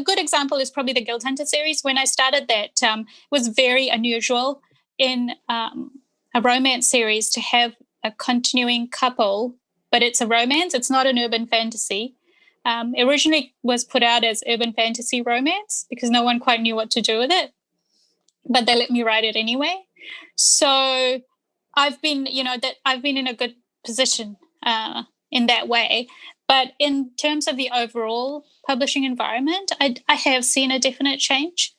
good example is probably the Guild Hunter series. When I started that, it was very unusual in a romance series to have a continuing couple, but it's a romance. It's not an urban fantasy. It originally was put out as urban fantasy romance because no one quite knew what to do with it, but they let me write it anyway. So I've been in a good position in that way. But in terms of the overall publishing environment, I have seen a definite change.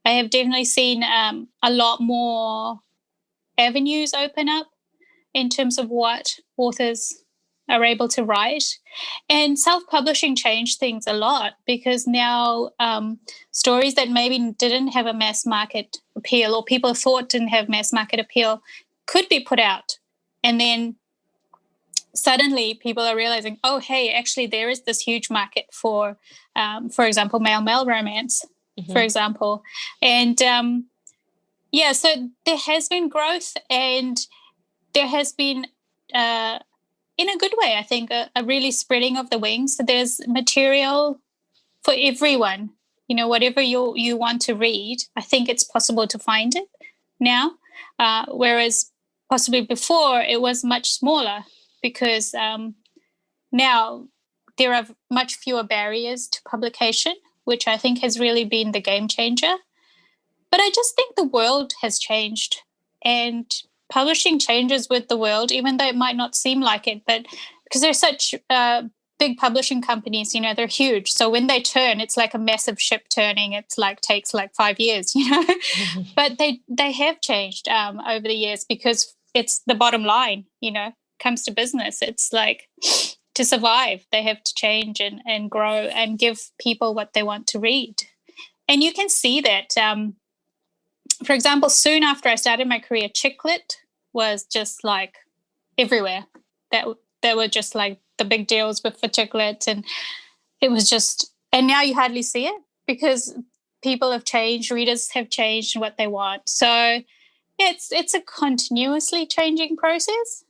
I have definitely seen a lot more avenues open up in terms of what authors are able to write. And self-publishing changed things a lot because now stories that maybe didn't have a mass market appeal or people thought didn't have mass market appeal could be put out. And then suddenly people are realizing, oh, hey, actually there is this huge market for example, male romance, for example. And so there has been growth, and there has been in a good way, I think, a really spreading of the wings. So there's material for everyone. Whatever you want to read, I think it's possible to find it now. Whereas possibly before it was much smaller because now there are much fewer barriers to publication, which I think has really been the game changer. But I just think the world has changed, and publishing changes with the world, even though it might not seem like it, but because they're such big publishing companies, they're huge. So when they turn, it's like a massive ship turning. It's like takes like 5 years, But they have changed over the years because it's the bottom line, comes to business. It's like to survive, they have to change and grow and give people what they want to read. And you can see that. For example, soon after I started my career, chick lit was just like everywhere. That were just like the big deals for chick lit, and it was just. And now you hardly see it because people have changed, readers have changed what they want. So it's a continuously changing process.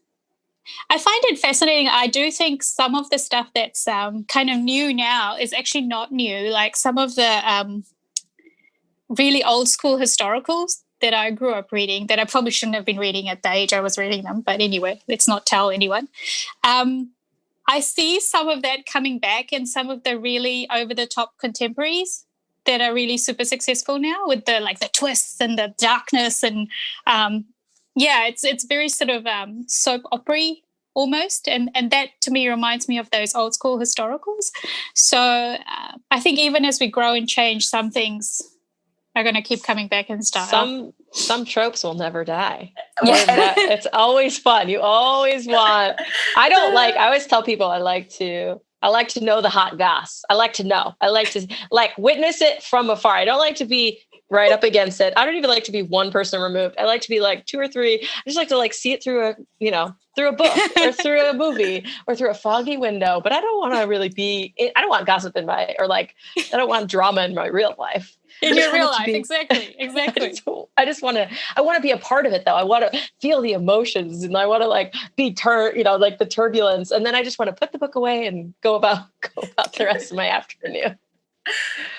I find it fascinating. I do think some of the stuff that's kind of new now is actually not new. Like some of the really old school historicals that I grew up reading that I probably shouldn't have been reading at the age I was reading them. But anyway, let's not tell anyone. I see some of that coming back in some of the really over-the-top contemporaries that are really super successful now with the twists and the darkness. And it's very sort of soap opera-y almost. And that to me reminds me of those old school historicals. So I think even as we grow and change, some things are going to keep coming back in style. Some tropes will never die. It's always fun. You always want. I always tell people I like to know the hot goss. I like to know. I like to witness it from afar. I don't like to be right up against it. I don't even like to be one person removed. I like to be like 2 or 3. I just like to like see it through through a book or through a movie or through a foggy window. But I don't want to really I don't want gossip I don't want drama in my real life. In your real life, exactly. I want to be a part of it though. I want to feel the emotions and I want to like be like the turbulence. And then I just want to put the book away and go about the rest of my afternoon.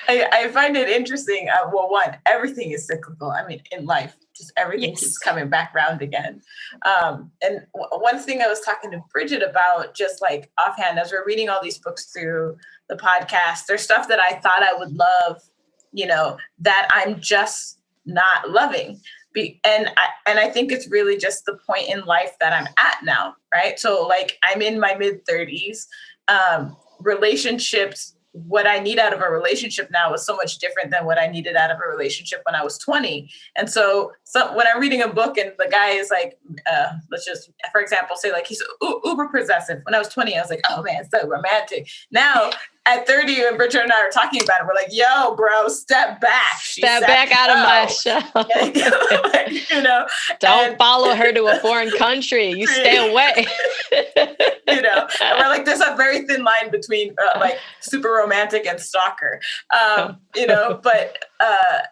I find it interesting. One, everything is cyclical. I mean, in life, just everything keeps coming back round again. And one thing I was talking to Bridget about, just like offhand, as we're reading all these books through the podcast, there's stuff that I thought I would love, that I'm just not loving. And I think it's really just the point in life that I'm at now, right? So like I'm in my mid 30s, relationships. What I need out of a relationship now is so much different than what I needed out of a relationship when I was 20. And so when I'm reading a book and the guy is like, let's just, for example, say like he's uber possessive. When I was 20, I was like, oh man, so romantic. Now at 30, when Bridget and I are talking about it, we're like, yo, bro, step back. Step back out of my show. Don't follow her to a foreign country. You stay away. And we're like, there's a very thin line between like super romantic and stalker, but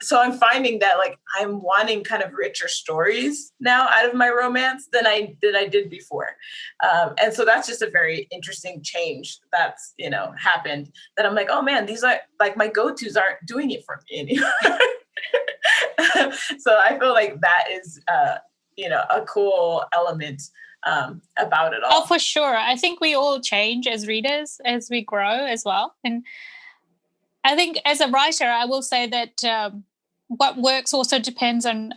so I'm finding that like I'm wanting kind of richer stories now out of my romance than I did before. And so that's just a very interesting change that's, happened, that I'm like, oh man, these are like my go-tos aren't doing it for me anymore. So I feel like that is, a cool element about it all. Oh, for sure. I think we all change as readers as we grow as well. And I think as a writer, I will say that what works also depends on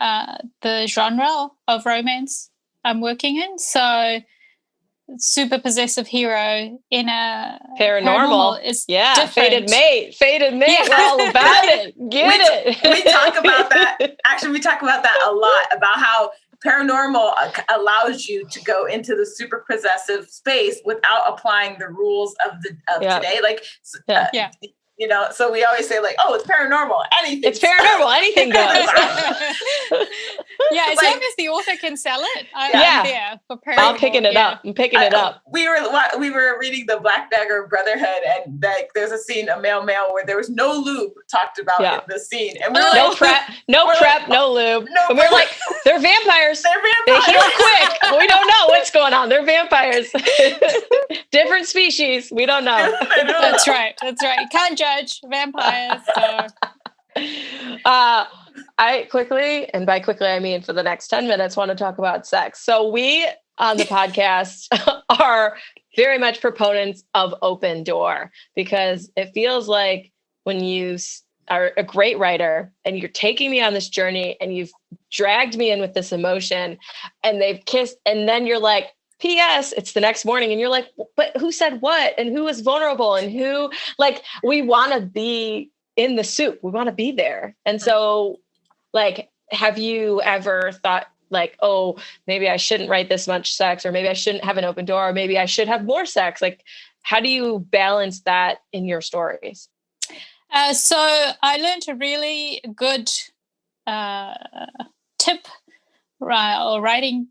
the genre of romance I'm working in. So super possessive hero in a paranormal is different. Fated mate, yeah. We're all about it. We talk about that. Actually, we talk about that a lot, about how paranormal allows you to go into the super possessive space without applying the rules of today. Like, so we always say like, oh, it's paranormal. Anything goes. As long as the author can sell it. I'm there for paranormal. I'm picking it up. We were reading the Black Dagger Brotherhood, and like there's a scene, a male where there was no lube talked about in the scene, and we were no prep, no lube. And we're like, they're vampires. They heal quick. We don't know what's going on. They're vampires. Different species. We don't know. That's right. You can't judge vampires. So. I quickly, and by quickly I mean for the next 10 minutes, want to talk about sex. So we on the podcast are very much proponents of open door, because it feels like when you are a great writer and you're taking me on this journey and you've dragged me in with this emotion and they've kissed, and then you're like, P.S. it's the next morning, and you're like, but who said what? And who was vulnerable? And who, like, we want to be in the soup. We want to be there. And so, like, have you ever thought like, oh, maybe I shouldn't write this much sex, or maybe I shouldn't have an open door, or maybe I should have more sex? Like, how do you balance that in your stories? So I learned a really good tip, or writing.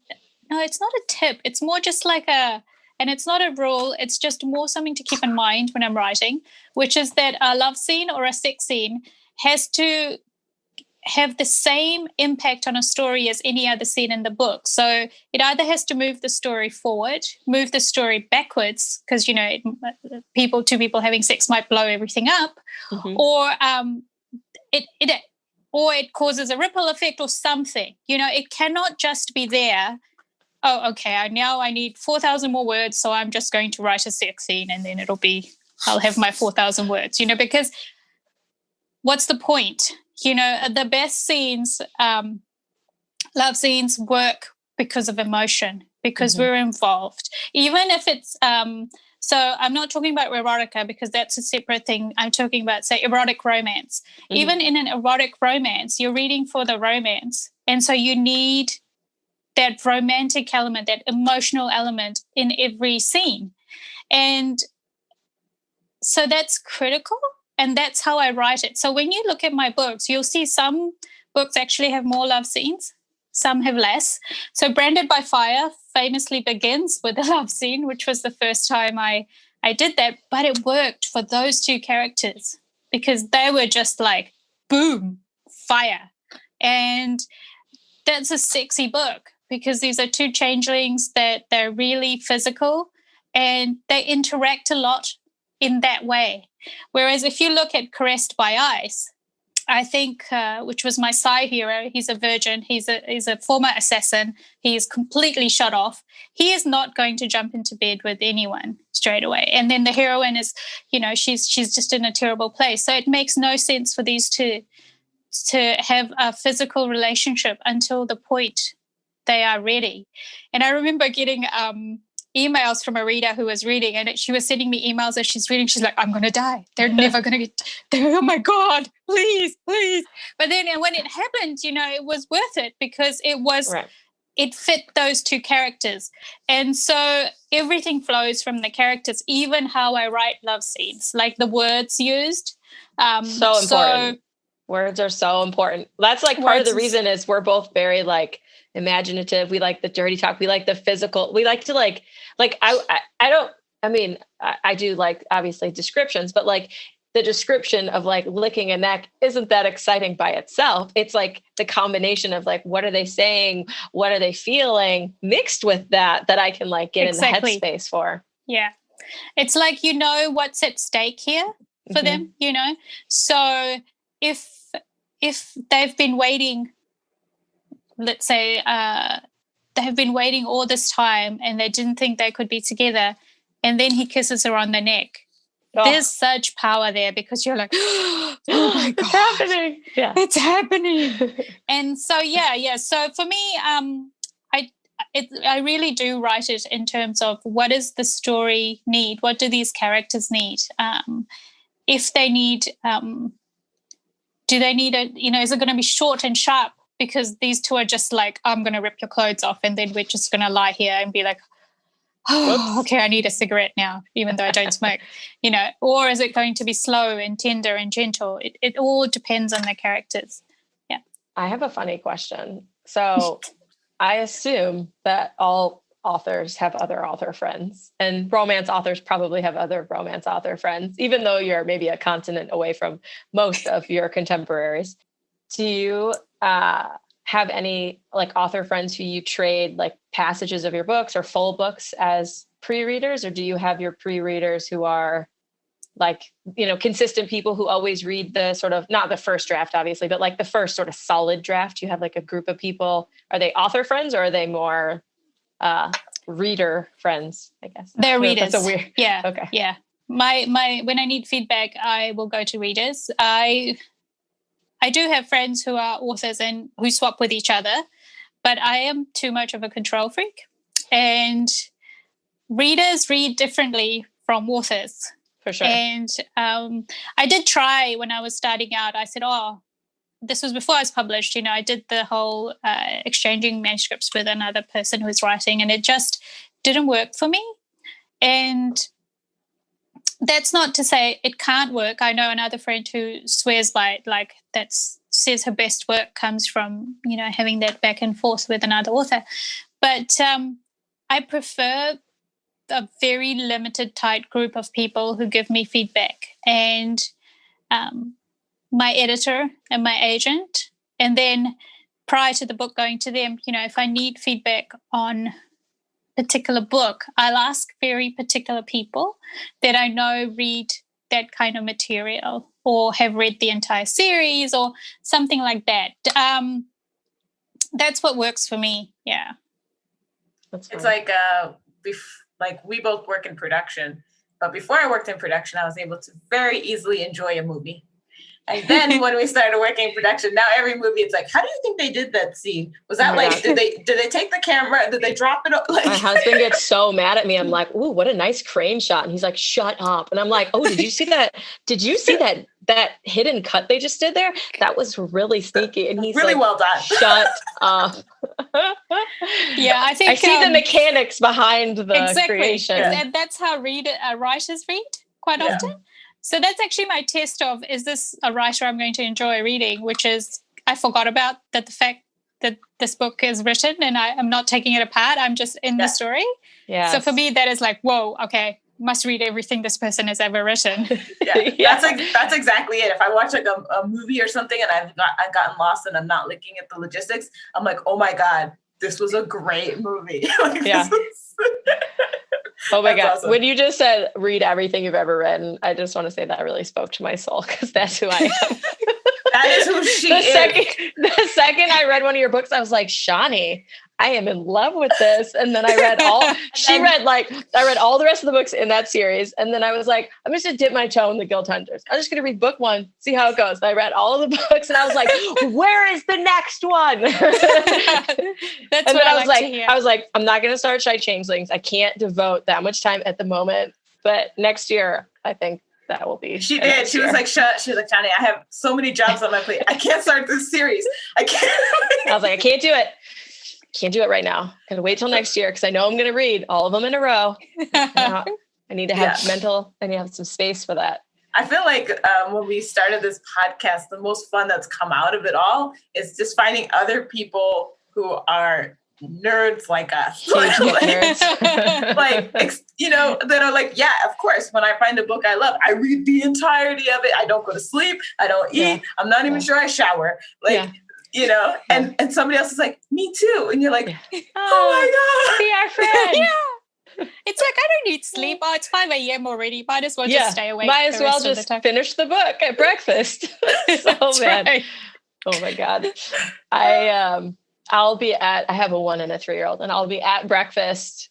No, it's not a tip. It's more just like and it's not a rule. It's just more something to keep in mind when I'm writing, which is that a love scene or a sex scene has to have the same impact on a story as any other scene in the book. So it either has to move the story forward, move the story backwards, because, two people having sex might blow everything up, or it causes a ripple effect or something. It cannot just be there. Oh, okay, now I need 4,000 more words, so I'm just going to write a sex scene and then I'll have my 4,000 words, because what's the point? The best scenes, love scenes work because of emotion, because we're involved. Even if it's, so I'm not talking about erotica because that's a separate thing. I'm talking about, say, erotic romance. Even in an erotic romance, you're reading for the romance. And so you need that romantic element, that emotional element in every scene. And so that's critical. And that's how I write it. So when you look at my books, you'll see some books actually have more love scenes, some have less. So Branded by Fire famously begins with a love scene, which was the first time I did that. But it worked for those two characters because they were just like, boom, fire. And that's a sexy book because these are two changelings that they're really physical and they interact a lot in that way. Whereas if you look at Caressed by Ice, I think, which was my Psy hero, he's a virgin, he's a former assassin, he's completely shut off. He is not going to jump into bed with anyone straight away. And then the heroine is, she's just in a terrible place. So it makes no sense for these two to have a physical relationship until the point they are ready. And I remember getting emails from a reader who was reading, and she was sending me emails as she's reading. She's like, I'm going to die. They're never going to get there. Oh my God, please. But then when it happened, it was worth it because it was, right. It fit those two characters. And so everything flows from the characters, even how I write love scenes, like the words used. So important. Words are so important. That's like part of the reason is we're both very like imaginative. We like the dirty talk. We like the physical. We like to I do like obviously descriptions, but like the description of like licking a neck isn't that exciting by itself. It's like the combination of like, what are they saying? What are they feeling mixed with that I can like get in the headspace for. Yeah. It's like, what's at stake here for them, So if they've been waiting, let's say they have been waiting all this time and they didn't think they could be together, and then he kisses her on the neck. Oh. There's such power there because you're like, oh my God, it's happening. Yeah, it's happening. And so, yeah. So for me, I really do write it in terms of what does the story need? What do these characters need? If they need, do they need is it going to be short and sharp? Because these two are just like, I'm going to rip your clothes off and then we're just going to lie here and be like, oh, okay, I need a cigarette now, even though I don't smoke, or is it going to be slow and tender and gentle? It all depends on the characters. Yeah. I have a funny question. So I assume that all authors have other author friends, and romance authors probably have other romance author friends, even though you're maybe a continent away from most of your contemporaries. Do you have any like author friends who you trade like passages of your books or full books as pre-readers, or do you have your pre-readers who are like, consistent people who always read the sort of, not the first draft, obviously, but like the first sort of solid draft? You have like a group of people. Are they author friends or are they more reader friends, I guess? They're readers. That's a weird. Yeah. Okay. Yeah. My when I need feedback, I will go to readers. I do have friends who are authors and who swap with each other, but I am too much of a control freak. And readers read differently from authors. For sure. And I did try when I was starting out. I said, this was before I was published. I did the whole exchanging manuscripts with another person who was writing, and it just didn't work for me. And that's not to say it can't work. I know another friend who swears by it, like says her best work comes from, having that back and forth with another author. But I prefer a very limited, tight group of people who give me feedback, and my editor and my agent. And then prior to the book going to them, if I need feedback on particular book, I'll ask very particular people that I know read that kind of material or have read the entire series or something like that. That's what works for me. Yeah. It's like we both work in production, but before I worked in production, I was able to very easily enjoy a movie. And then when we started working in production, now every movie, it's like, how do you think they did that scene? Was that did they take the camera? Did they drop it? Like, my husband gets so mad at me. I'm like, ooh, what a nice crane shot. And he's like, shut up. And I'm like, oh, did you see that? Did you see that hidden cut they just did there? That was really sneaky. And he's really like, well done. Shut up. Yeah, I think I see the mechanics behind the creation. And that's how writers read quite often. So that's actually my test of, is this a writer I'm going to enjoy reading, which is, I forgot about that the fact that this book is written and I'm not taking it apart. I'm just in the story. Yeah. So for me, that is like, whoa, okay, must read everything this person has ever written. That's exactly it. If I watch like a movie or something and I've gotten lost and I'm not looking at the logistics, I'm like, oh my God, this was a great movie. Oh my God. Awesome. When you just said read everything you've ever written, I just want to say that really spoke to my soul, because that's who I am. That is who she is. The second I read one of your books, I was like, Shani, I am in love with this. And then I read I read all the rest of the books in that series. And then I was like, I'm just going to dip my toe in the Guild Hunters. I'm just going to read book 1, see how it goes. And I read all of the books and I was like, where is the next one? That's and what then I was like, I'm not going to start Changelings. I can't devote that much time at the moment. But next year, I think that will be. She did. She was like, she was like, Shani, I have so many jobs on my plate. I can't start this series. I can't. I was like, I can't do it. Can't do it right now. Gotta wait till next year because I know I'm gonna read all of them in a row. I need to have I need to have some space for that. I feel like when we started this podcast, the most fun that's come out of it all is just finding other people who are nerds like us. Nerds. That are like, yeah, of course, when I find a book I love, I read the entirety of it. I don't go to sleep. I don't eat. I'm not even sure I shower. And somebody else is like, me too. And you're like, oh my God. Be our friend. It's like, I don't need sleep. Oh, it's 5 a.m. already. Might as well just stay awake. Might as well just finish the book at breakfast. Man. Right. Oh my God. I have a 1 and a 3-year-old, and I'll be at breakfast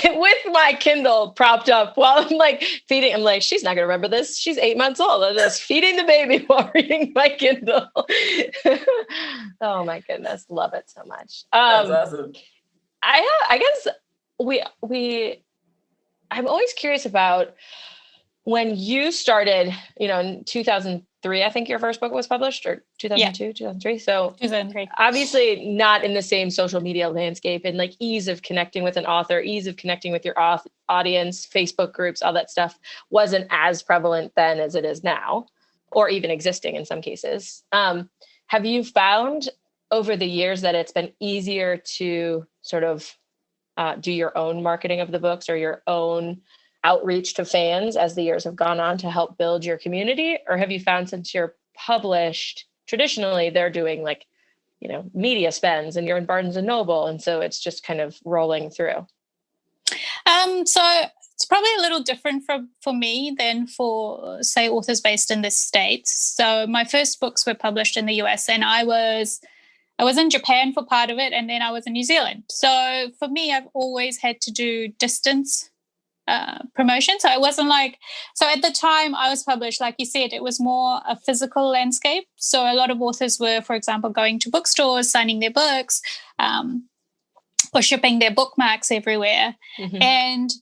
with my Kindle propped up while I'm like feeding. I'm like, she's not going to remember this. She's 8 months old. I'm just feeding the baby while reading my Kindle. Oh my goodness. Love it so much. That's awesome. I guess I'm always curious about when you started, in 2003, I think your first book was published, or 2002, 2003. So 2003. Obviously not in the same social media landscape and like ease of connecting with an author, ease of connecting with your audience, Facebook groups, all that stuff wasn't as prevalent then as it is now, or even existing in some cases. Have you found over the years that it's been easier to sort of do your own marketing of the books or your own outreach to fans as the years have gone on to help build your community? Or have you found, since you're published, traditionally they're doing like, media spends and you're in Barnes and Noble, and so it's just kind of rolling through? So it's probably a little different for me than for, say, authors based in the States. So my first books were published in the US, and I was in Japan for part of it, and then I was in New Zealand. So for me, I've always had to do distance promotion. So it wasn't like, so at the time I was published, like you said, it was more a physical landscape. So a lot of authors were, for example, going to bookstores, signing their books, or shipping their bookmarks everywhere. Mm-hmm. And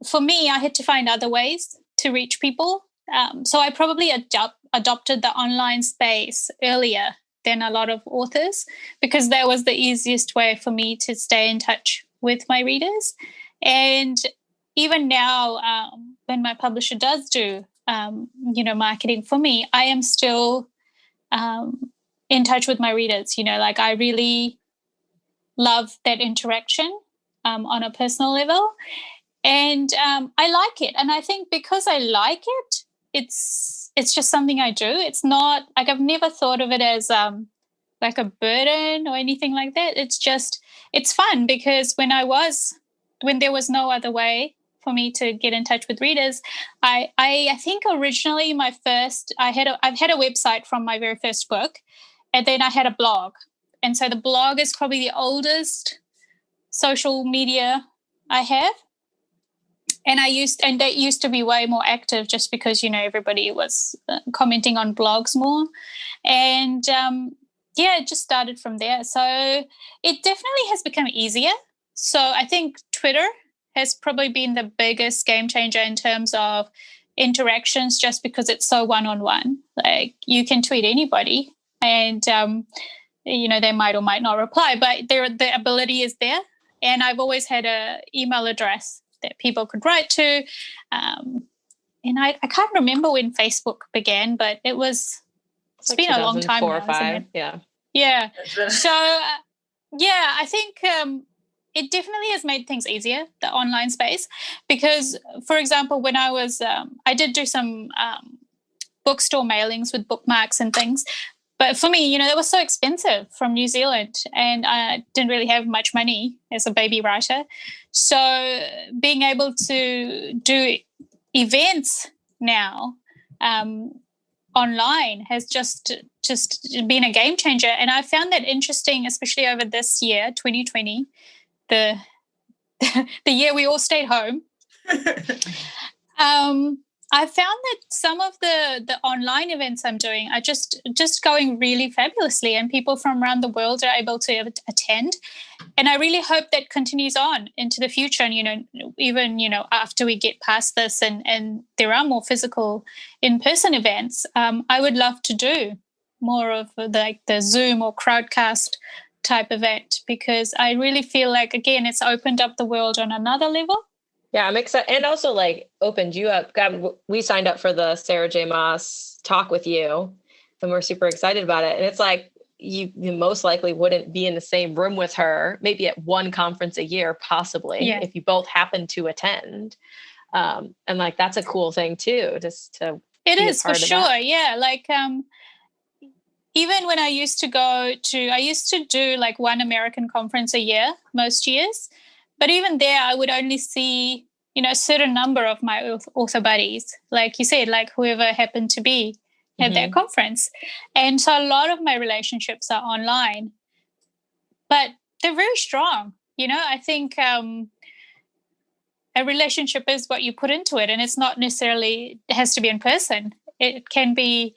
for me, I had to find other ways to reach people. So I probably adopted the online space earlier than a lot of authors, because that was the easiest way for me to stay in touch with my readers. And even now, when my publisher does do, marketing for me, I am still in touch with my readers. Like I really love that interaction on a personal level. And I like it. And I think because I like it, it's just something I do. It's not like, I've never thought of it as like a burden or anything like that. It's fun, because when there was no other way for me to get in touch with readers, I think originally I've had a website from my very first book, and then I had a blog. And so the blog is probably the oldest social media I have. And that used to be way more active, just because, everybody was commenting on blogs more. And it just started from there. So it definitely has become easier. So I think Twitter has probably been the biggest game changer in terms of interactions, just because it's so one-on-one. Like you can tweet anybody and, they might or might not reply, but the ability is there. And I've always had an email address that people could write to. and I can't remember when Facebook began, but it's like been a long time 2004 now, or 5. isn't it? Yeah. Yeah. So, I think it definitely has made things easier, the online space, because, for example, when I was, I did do some bookstore mailings with bookmarks and things. But for me, that was so expensive from New Zealand, and I didn't really have much money as a baby writer. So being able to do events now online has just been a game changer. And I found that interesting, especially over this year, 2020, the year we all stayed home. I found that some of the online events I'm doing are just going really fabulously, and people from around the world are able to attend. And I really hope that continues on into the future. And, even, after we get past this and there are more physical in-person events, I would love to do more of the Zoom or Crowdcast type event, because I really feel like, again, it's opened up the world on another level. Yeah, I'm excited. And also opened you up. We signed up for the Sarah J. Maas talk with you, and we're super excited about it. And it's like, you most likely wouldn't be in the same room with her, maybe at one conference a year, possibly, if you both happen to attend. And that's a cool thing too, just to. It is for sure. That. Yeah. Even when I used to do one American conference a year, most years. But even there, I would only see, a certain number of my author buddies, like you said, whoever happened to be at that conference. And so a lot of my relationships are online, but they're very strong. I think a relationship is what you put into it, and it's not necessarily, it has to be in person. It can even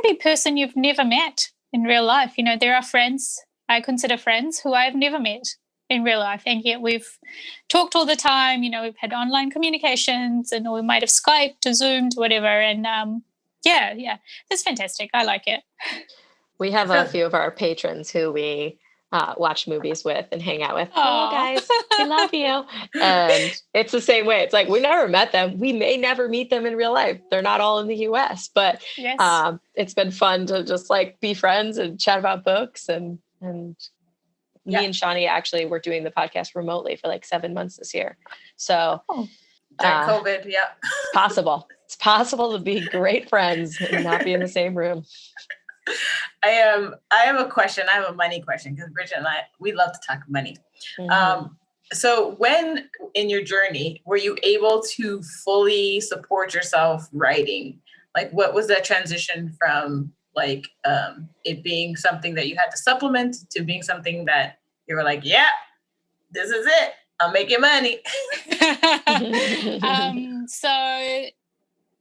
be person you've never met in real life. There are friends, I consider friends, who I've never met in real life, and yet we've talked all the time. We've had online communications, and we might have Skyped or Zoomed, whatever. And it's fantastic. I like it. We have a few of our patrons who we watch movies with and hang out with. Oh, guys, we love you. And it's the same way. It's like, we never met them. We may never meet them in real life. They're not all in the US, but yes. It's been fun to just be friends and chat about books. And me and Shani actually were doing the podcast remotely for 7 months this year. So COVID, It's possible to be great friends and not be in the same room. I have a question. I have a money question, because Bridget and I, we love to talk money. So when in your journey, were you able to fully support yourself writing? What was that transition from it being something that you had to supplement to being something that you were yeah, this is it, I'm making money? So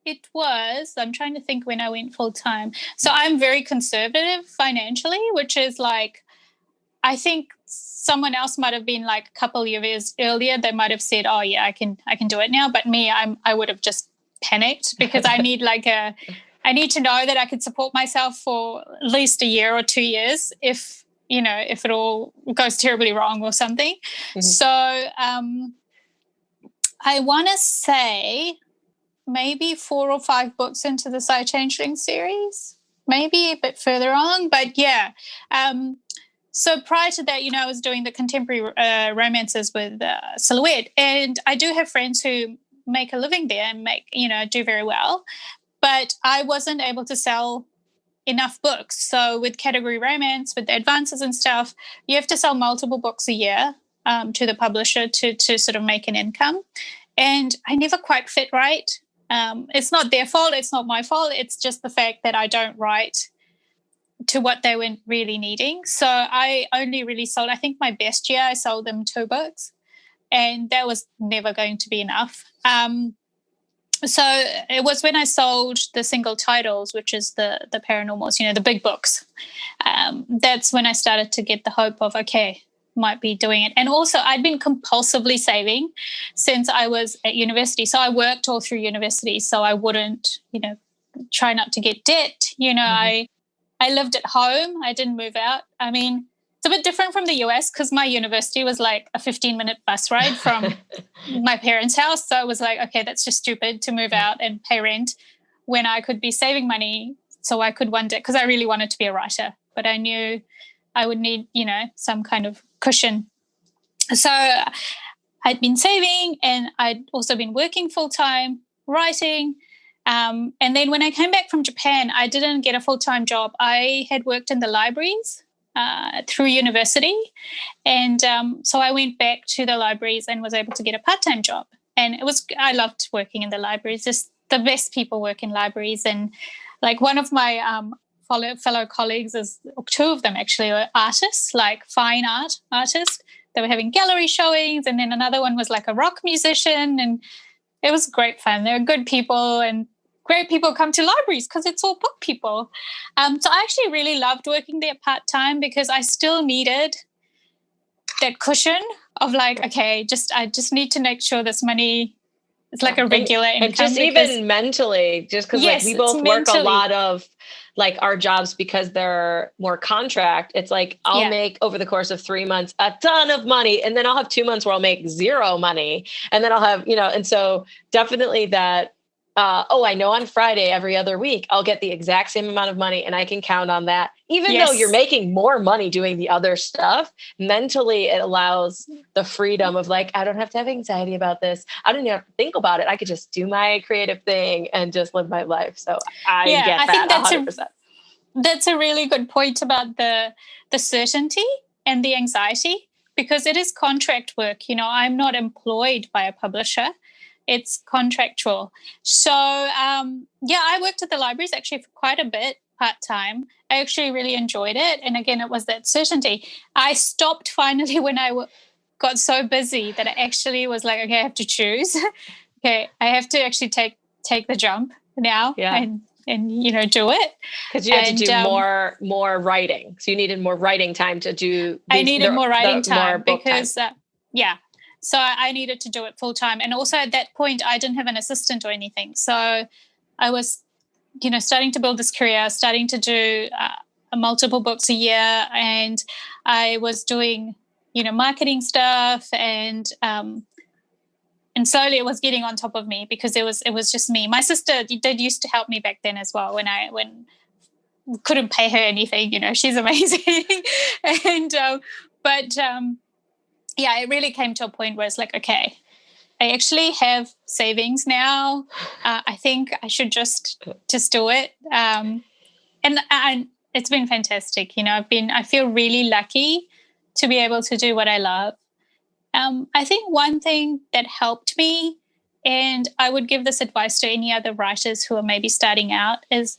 it was, I'm trying to think when I went full time. So I'm very conservative financially, which is I think someone else might have been a couple of years earlier. They might have said, oh yeah, I can do it now. But me, I would have just panicked, because I need I need to know that I could support myself for at least a year or 2 years if it all goes terribly wrong or something. So I want to say maybe 4 or 5 books into the Changelings series, maybe a bit further on. But yeah. So prior to that, I was doing the contemporary romances with Silhouette. And I do have friends who make a living there and do very well. But I wasn't able to sell enough books. So with category romance, with the advances and stuff, you have to sell multiple books a year to the publisher to sort of make an income. And I never quite fit right. It's not their fault. It's not my fault. It's just the fact that I don't write to what they were really needing. So I only really sold, I think my best year, I sold them 2 books. And that was never going to be enough. So it was when I sold the single titles, which is the paranormals, the big books. That's when I started to get the hope of, okay, might be doing it. And also I'd been compulsively saving since I was at university. So I worked all through university, so I wouldn't, try not to get debt. I lived at home. I didn't move out. I mean, It's a bit different from the US because my university was like a 15-minute bus ride from my parents' house. So it was like, okay, that's just stupid to move out and pay rent when I could be saving money so I could one day, because I really wanted to be a writer, but I knew I would need, some kind of cushion. So I'd been saving and I'd also been working full-time, writing. And then when I came back from Japan, I didn't get a full-time job. I had worked in the libraries through university. And so I went back to the libraries and was able to get a part-time job. And I loved working in the libraries. Just the best people work in libraries. And like one of my fellow colleagues, two of them actually were artists, like fine art artists. They were having gallery showings. And then another one was like a rock musician. And it was great fun. They were good people, and great people come to libraries because it's all book people. So I actually really loved working there part-time because I still needed that cushion of like, okay, I just need to make sure this money is like a regular income. And just even mentally, just because like we both work a lot of like our jobs because they're more contract. It's like I'll make over the course of 3 months a ton of money, and then I'll have 2 months where I'll make zero money, and then I'll have, and so definitely that. I know on Friday every other week I'll get the exact same amount of money and I can count on that. Even though you're making more money doing the other stuff, mentally it allows the freedom of like, I don't have to have anxiety about this. I don't even have to think about it. I could just do my creative thing and just live my life. So I get that 100%. That's a really good point about the certainty and the anxiety, because it is contract work. I'm not employed by a publisher. It's contractual. So, I worked at the libraries actually for quite a bit part-time. I actually really enjoyed it. And again, it was that certainty. I stopped finally when I got so busy that I actually was like, okay, I have to choose. Okay, I have to actually take the jump now and do it. Because you had to do more writing. So you needed more writing time to do. I needed more writing time because, So I needed to do it full time. And also at that point, I didn't have an assistant or anything. So I was, starting to build this career, starting to do multiple books a year. And I was doing, marketing stuff. And slowly it was getting on top of me because it was just me. My sister did used to help me back then as well when couldn't pay her anything. She's amazing. And it really came to a point where it's like, okay, I actually have savings now. I think I should just do it. And it's been fantastic. I feel really lucky to be able to do what I love. I think one thing that helped me, and I would give this advice to any other writers who are maybe starting out, is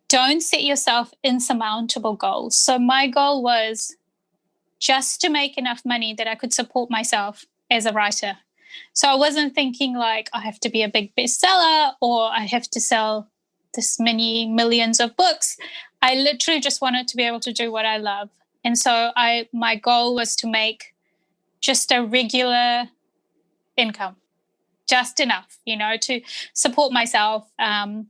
don't set yourself insurmountable goals. So my goal was just to make enough money that I could support myself as a writer. So I wasn't thinking like I have to be a big bestseller or I have to sell this many millions of books. I literally just wanted to be able to do what I love. And so my goal was to make just a regular income, just enough, to support myself and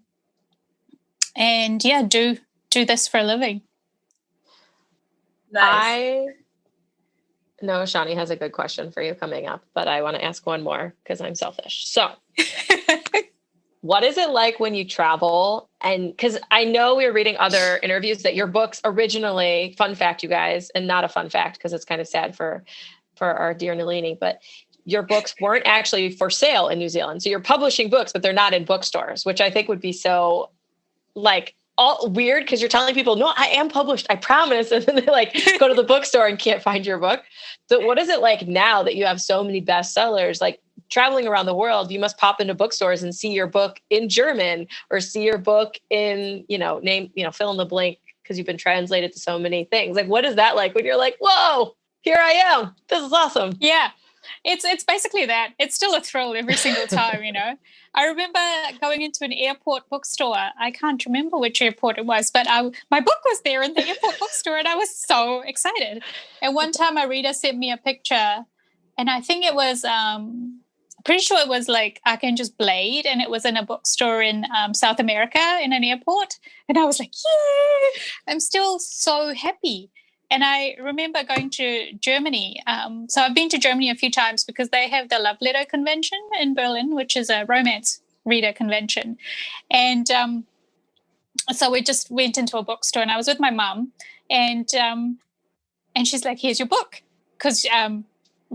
do this for a living. Nice. No, Shani has a good question for you coming up, but I want to ask one more because I'm selfish. So what is it like when you travel? And because I know we were reading other interviews that your books originally, fun fact, you guys, and not a fun fact because it's kind of sad for our dear Nalini, but your books weren't actually for sale in New Zealand. So you're publishing books, but they're not in bookstores, which I think would be so like all weird because you're telling people, no, I am published, I promise. And then they like go to the bookstore and can't find your book. So what is it like now that you have so many bestsellers, like traveling around the world, you must pop into bookstores and see your book in German or see your book in, fill in the blank because you've been translated to so many things. Like, what is that like when you're like, whoa, here I am. This is awesome. Yeah. It's basically that. It's still a thrill every single time, I remember going into an airport bookstore. I can't remember which airport it was, but my book was there in the airport bookstore and I was so excited. And one time a reader sent me a picture and I think it was, pretty sure it was like Archangel's Blade and it was in a bookstore in South America in an airport. And I was like, yeah, I'm still so happy. And I remember going to Germany. So I've been to Germany a few times because they have the Love Letter Convention in Berlin, which is a romance reader convention. And so we just went into a bookstore, and I was with my mum, and she's like, "Here's your book," because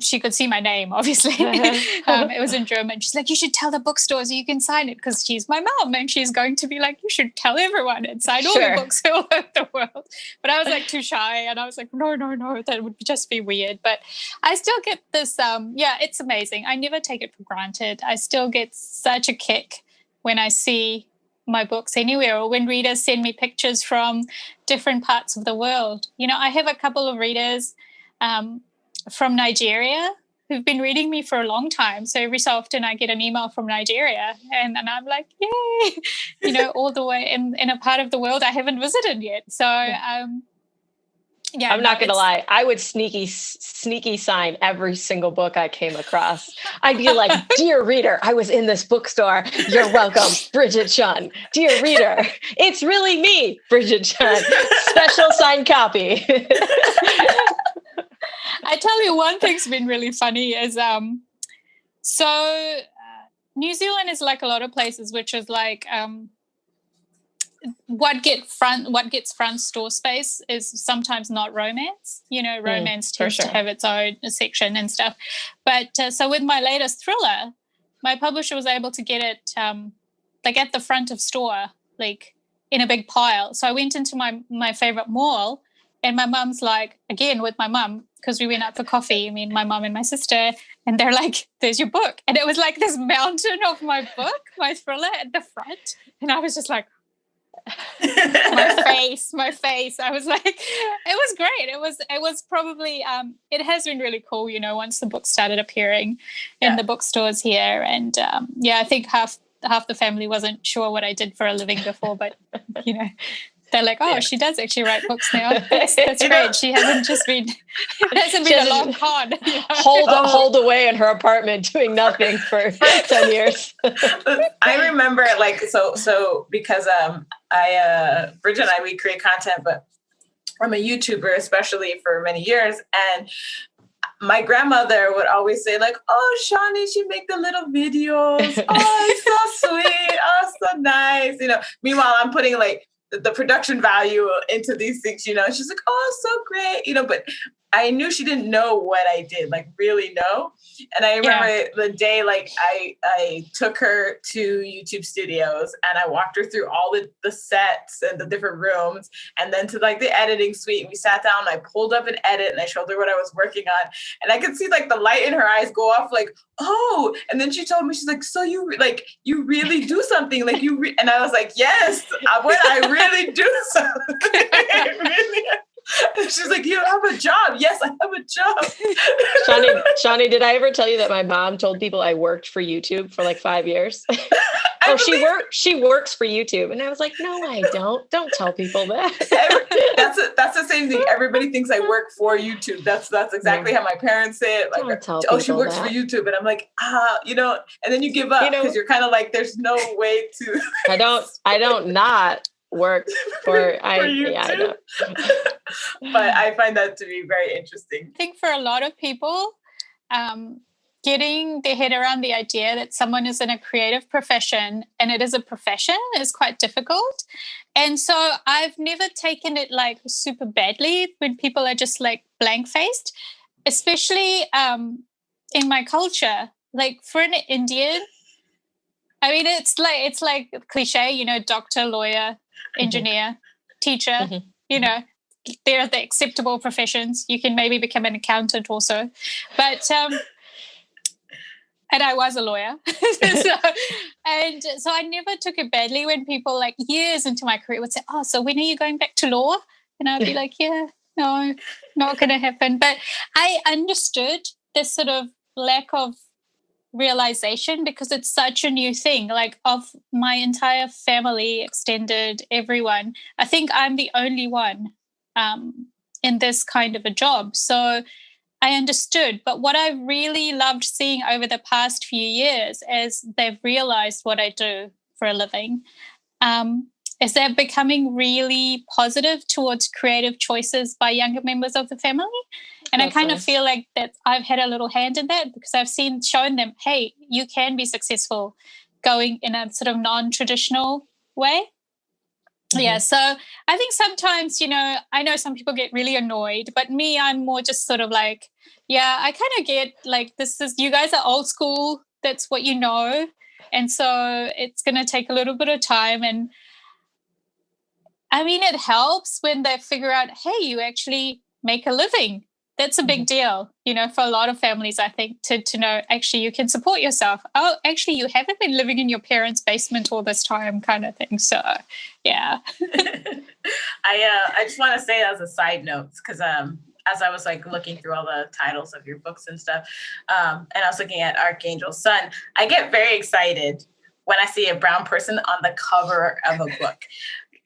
she could see my name, obviously. It was in German. She's like, "You should tell the bookstores you can sign it," because she's my mom, and she's going to be like, "You should tell everyone and sign all your books all over the world." But I was like too shy, and I was like, no, that would just be weird. But I still get this, it's amazing. I never take it for granted. I still get such a kick when I see my books anywhere, or when readers send me pictures from different parts of the world. You know, I have a couple of readers from Nigeria who've been reading me for a long time. So every so often I get an email from Nigeria, and I'm like, yay, you know, all the way in a part of the world I haven't visited yet. So, I'm not going to lie. I would sneaky sign every single book I came across. I'd be like, "Dear reader, I was in this bookstore. You're welcome, Bridget Chun. Dear reader, it's really me, Bridget Chun. Special signed copy." I tell you, one thing's been really funny is New Zealand is like a lot of places, which is like what gets front store space is sometimes not romance. You know, romance tends to have its own section and stuff. But so with my latest thriller, my publisher was able to get it like at the front of store, like in a big pile. So I went into my favorite mall, and my mum's like, again with my mum, because we went out for coffee, I mean, my mum and my sister, and they're like, "There's your book." And it was like this mountain of my book, my thriller at the front. And I was just like, my face. I was like, it was great. It was probably, it has been really cool, you know, once the book started appearing in the bookstores here. And I think half the family wasn't sure what I did for a living before, but, you know, they're like, "Oh, she does actually write books now. That's great. She hasn't just been, it hasn't been a long con." You know? Hold away in her apartment doing nothing for 10 years. I remember so because Bridget and we create content, but I'm a YouTuber, especially for many years. And my grandmother would always say like, "Oh, Shani, she make the little videos. Oh, it's so sweet. Oh, so nice." You know, meanwhile, I'm putting like the production value into these things, you know. She's like, "Oh, so great," you know, but I knew she didn't know what I did, like really know. And I remember the day, like I took her to YouTube studios, and I walked her through all the sets and the different rooms, and then to like the editing suite. And we sat down, and I pulled up an edit, and I showed her what I was working on. And I could see like the light in her eyes go off, like, "Oh." And then she told me, she's like, "So you really do something, like you," and I was like, "Yes, I really do something." Really. She's like, "You have a job." "Yes, I have a job." Shani, did I ever tell you that my mom told people I worked for YouTube for like 5 years? She works for YouTube. And I was like, "No, I don't. Don't tell people that." That's the same thing. Everybody thinks I work for YouTube. That's exactly how my parents say it. Like, "Oh, she works for YouTube." And I'm like, you know, and then you give up because you're kind of like, there's no way to. I don't not work for YouTube. I know. But I find that to be very interesting. I think for a lot of people, getting their head around the idea that someone is in a creative profession and it is a profession is quite difficult. And so I've never taken it like super badly when people are just like blank faced, especially in my culture. Like for an Indian, I mean, it's like cliche, you know, doctor, lawyer, engineer, teacher, you know, they're the acceptable professions. You can maybe become an accountant also. But, and I was a lawyer. So I never took it badly when people like years into my career would say, "Oh, so when are you going back to law?" And I'd be like, "Yeah, no, not going to happen." But I understood this sort of lack of realization because it's such a new thing. Like of my entire family, extended, everyone, I think I'm the only one in this kind of a job. So I understood. But what I really loved seeing over the past few years is they've realized what I do for a living. is that becoming really positive towards creative choices by younger members of the family. And I kind of feel like that I've had a little hand in that, because I've shown them, hey, you can be successful going in a sort of non-traditional way. Mm-hmm. Yeah, so I think sometimes, I know some people get really annoyed, but me, I'm more just sort of like, yeah, I kind of get like, you guys are old school. That's what you know. And so it's going to take a little bit of time. And I mean, it helps when they figure out, hey, you actually make a living. That's a big deal, for a lot of families, I think, to know actually you can support yourself. Oh, actually, you haven't been living in your parents' basement all this time, kind of thing. So, yeah. I just want to say as a side note, because as I was like looking through all the titles of your books and stuff, and I was looking at Archangel's Son, I get very excited when I see a brown person on the cover of a book.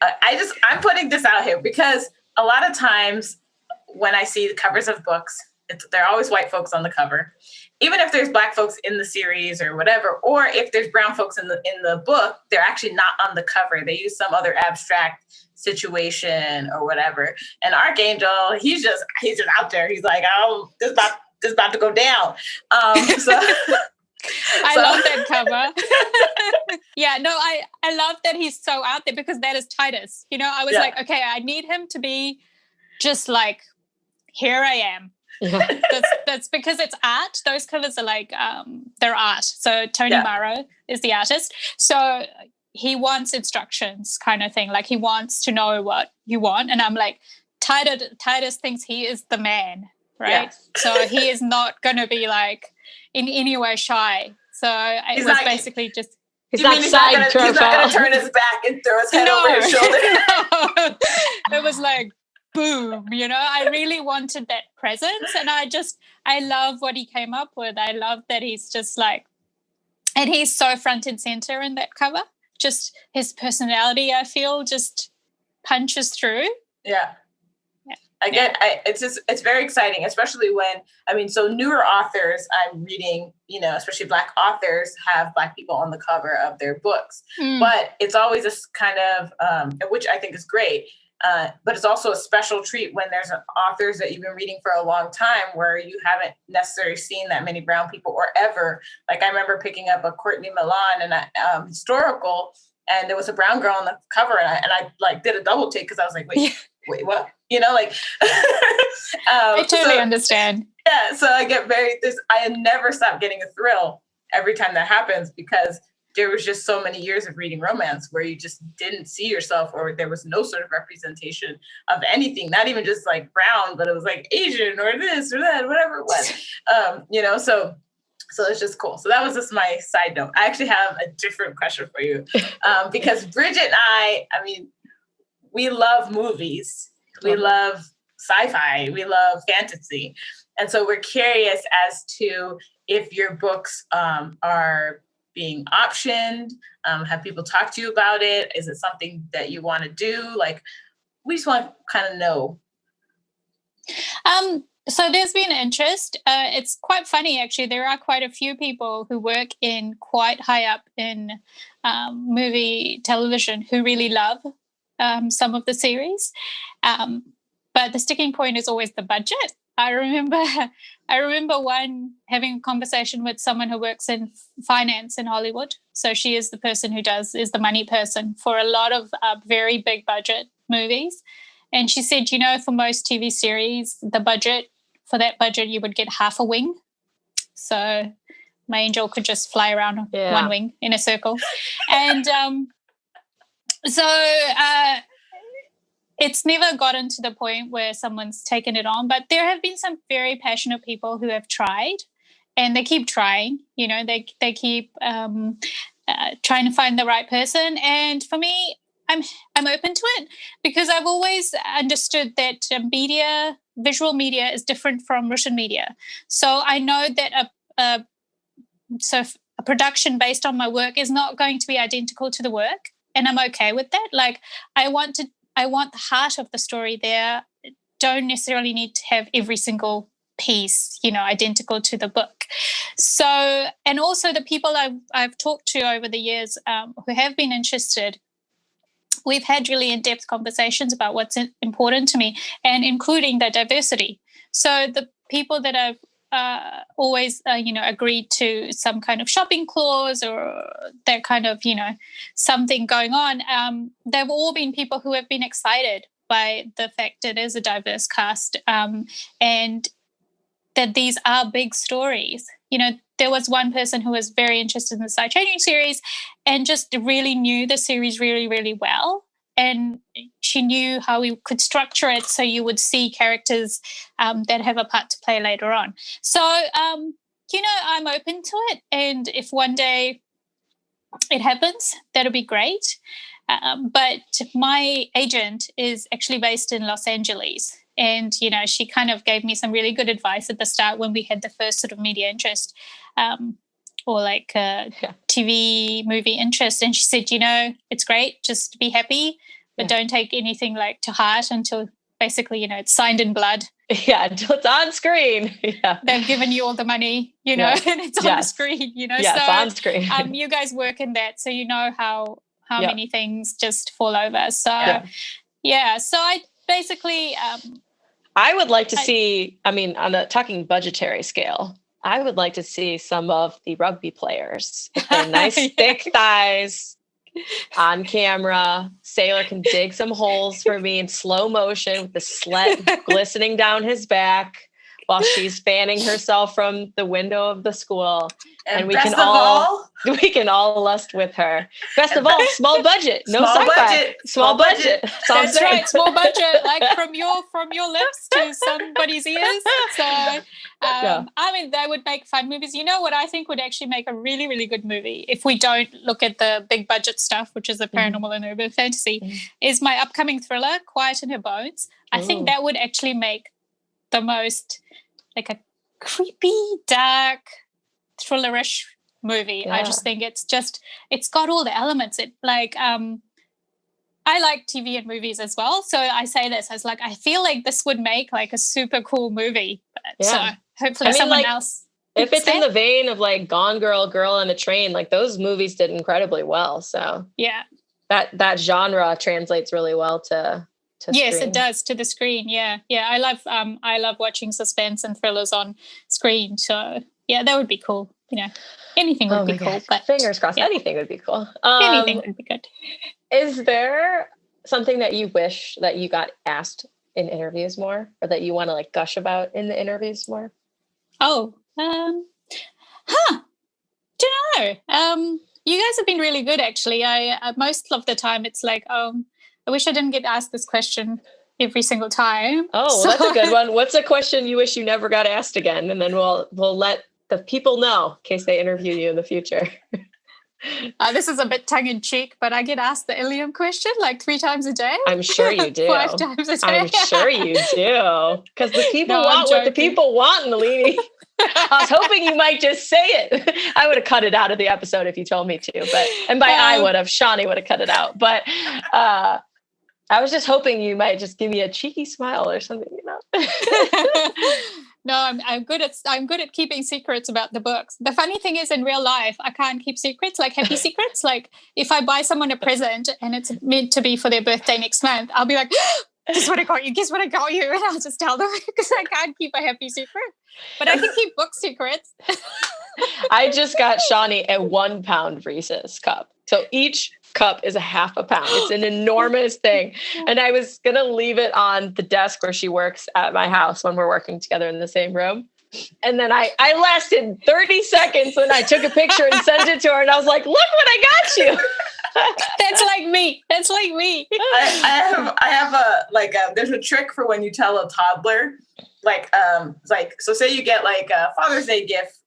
I'm putting this out here because a lot of times when I see the covers of books, they're always white folks on the cover. Even if there's black folks in the series or whatever, or if there's brown folks in the book, they're actually not on the cover. They use some other abstract situation or whatever. And Archangel, he's just out there. He's like, oh, this is about to go down. I love that cover. Yeah, no, I love that he's so out there, because that is Titus. I was like, okay, I need him to be just like, here I am. Yeah. That's because it's art. Those covers are like, they're art. So Tony Morrow is the artist. So he wants instructions kind of thing. Like he wants to know what you want. And I'm like, Titus thinks he is the man, right? Yes. So he is not going to be like in any way shy. So it was basically just... He's not going to turn his back and throw his head over his shoulder. No. It was like, boom, I really wanted that presence. And I love what he came up with. I love that he's just like, and he's so front and center in that cover. Just his personality, I feel, just punches through. Yeah. It's very exciting, especially when, so newer authors I'm reading, especially Black authors have Black people on the cover of their books, but it's always this kind of, which I think is great. But it's also a special treat when there's authors that you've been reading for a long time where you haven't necessarily seen that many brown people or ever. Like I remember picking up a Courtney Milan and a historical, and there was a brown girl on the cover, and I like did a double take because I was like, wait, what? I totally understand. Yeah, so I never stop getting a thrill every time that happens, because there was just so many years of reading romance where you just didn't see yourself, or there was no sort of representation of anything, not even just like brown, but it was like Asian or this or that, whatever it was, so it's just cool. So that was just my side note. I actually have a different question for you, because Bridget and I we love movies. We love sci-fi. We love fantasy. And so we're curious as to if your books are being optioned. Have people talk to you about it? Is it something that you want to do? Like, we just want to kind of know. So there's been interest. It's quite funny, actually. There are quite a few people who work in quite high up in movie television who really love some of the series. But the sticking point is always the budget. I remember having a conversation with someone who works in finance in Hollywood. So she is the person who is the money person for a lot of very big budget movies. And she said, for most TV series, for that budget, you would get half a wing. So my angel could just fly around one wing in a circle. And it's never gotten to the point where someone's taken it on, but there have been some very passionate people who have tried, and they keep trying. They keep trying to find the right person. And for me, I'm open to it, because I've always understood that visual media is different from written media. So I know that a production based on my work is not going to be identical to the work, and I'm okay with that. Like I want the heart of the story there. Don't necessarily need to have every single piece, identical to the book. So, and also the people I've talked to over the years who have been interested, we've had really in-depth conversations about what's important to me, and including the diversity. So the people that have always, agreed to some kind of shopping clause or that kind of, something going on, they've all been people who have been excited by the fact it is a diverse cast, and that these are big stories. There was one person who was very interested in the Changelings series and just really knew the series really, really well. And she knew how we could structure it so you would see characters that have a part to play later on. So, I'm open to it. And if one day it happens, that'll be great. But my agent is actually based in Los Angeles. And, she kind of gave me some really good advice at the start when we had the first sort of media interest or like TV movie interest. And she said, it's great, just be happy, but don't take anything like to heart until basically, it's signed in blood. Yeah, until it's on screen. Yeah. They've given you all the money, and it's on the screen, Yeah, so, it's on screen. You guys work in that, so how many things just fall over. So, so I basically... I would like to see, on the talking budgetary scale, I would like to see some of the rugby players with their nice thick thighs on camera. Sailor can dig some holes for me in slow motion with the sweat glistening down his back while she's fanning herself from the window of the school. And we can all lust with her. Best of all, small budget, no sci-fi. Small budget. That's right, small budget, like from your lips to somebody's ears. So, they would make fun movies. You know what I think would actually make a really, really good movie, if we don't look at the big budget stuff, which is the paranormal and urban fantasy, is my upcoming thriller, Quiet in Her Bones. I think that would actually make the most, like, a creepy, dark, thrillerish movie. I just think it's got all the elements. I like TV and movies as well, so I say this as like, I feel like this would make like a super cool movie. So hopefully someone else, if it's in the vein of like Gone Girl, Girl on a Train, like those movies did incredibly well. So that genre translates really well to yes, screen. it does, to the screen. I love watching suspense and thrillers on screen. So that would be cool. Anything would be cool. But fingers crossed, anything would be cool. Anything would be good. Is there something that you wish that you got asked in interviews more, or that you want to like gush about in the interviews more? Oh, don't know. You guys have been really good, actually. I most of the time it's like, I wish I didn't get asked this question every single time. Oh, well, that's a good one. What's a question you wish you never got asked again? And then we'll let the people know in case they interview you in the future. This is a bit tongue-in-cheek, but I get asked the ILLIUM question like 3 times a day. I'm sure you do. 5 times a day. I'm sure you do. Because the people want what the people want, Nalini. I was hoping you might just say it. I would have cut it out of the episode if you told me to. And I would have. Shani would have cut it out. But I was just hoping you might just give me a cheeky smile or something, No, I'm good at keeping secrets about the books. The funny thing is, in real life, I can't keep secrets, like happy secrets. Like if I buy someone a present and it's meant to be for their birthday next month, I'll be like, guess what I got you? Guess what I got you? And I'll just tell them because I can't keep a happy secret. But I can keep book secrets. I just got Shani a 1 pound Reese's cup. So each cup is a half a pound. It's an enormous thing. And I was going to leave it on the desk where she works at my house when we're working together in the same room. And then I lasted 30 seconds and I took a picture and sent it to her. And I was like, look what I got you. That's like me. I have there's a trick for when you tell a toddler, so say you get like a Father's Day gift,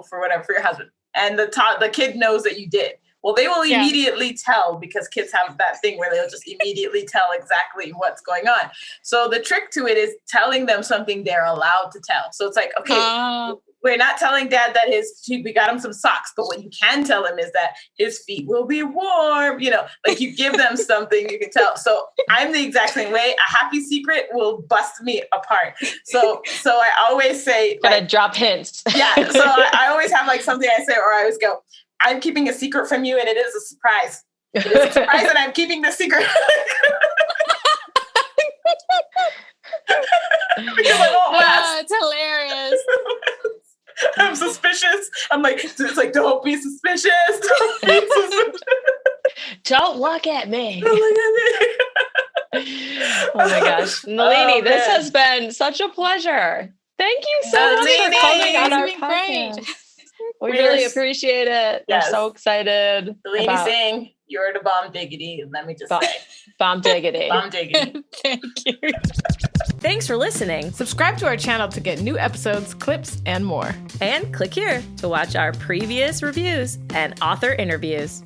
for whatever, for your husband, and the kid knows that you did. Well, they will immediately tell, because kids have that thing where they'll just immediately tell exactly what's going on. So the trick to it is telling them something they're allowed to tell. So it's like, okay, we're not telling Dad that we got him some socks, but what you can tell him is that his feet will be warm. Like you give them something you can tell. So I'm the exact same way. A happy secret will bust me apart. So I always say, gotta drop hints. Yeah. So I always have like something I say, or I always go, I'm keeping a secret from you and it is a surprise. It's a surprise and I'm keeping the secret. Because I won't last. It's hilarious. I'm suspicious. I'm like, it's like, don't be suspicious. Don't be suspicious. Don't look at me. Don't look at me. Oh my gosh. Nalini, this has been such a pleasure. Thank you so much for coming on our It's been great. podcast. We really appreciate it. Yes. We're so excited. Nalini Singh, you're the bomb diggity. Let me just say. Bomb diggity. Bomb diggity. Thank you. Thanks for listening. Subscribe to our channel to get new episodes, clips, and more. And click here to watch our previous reviews and author interviews.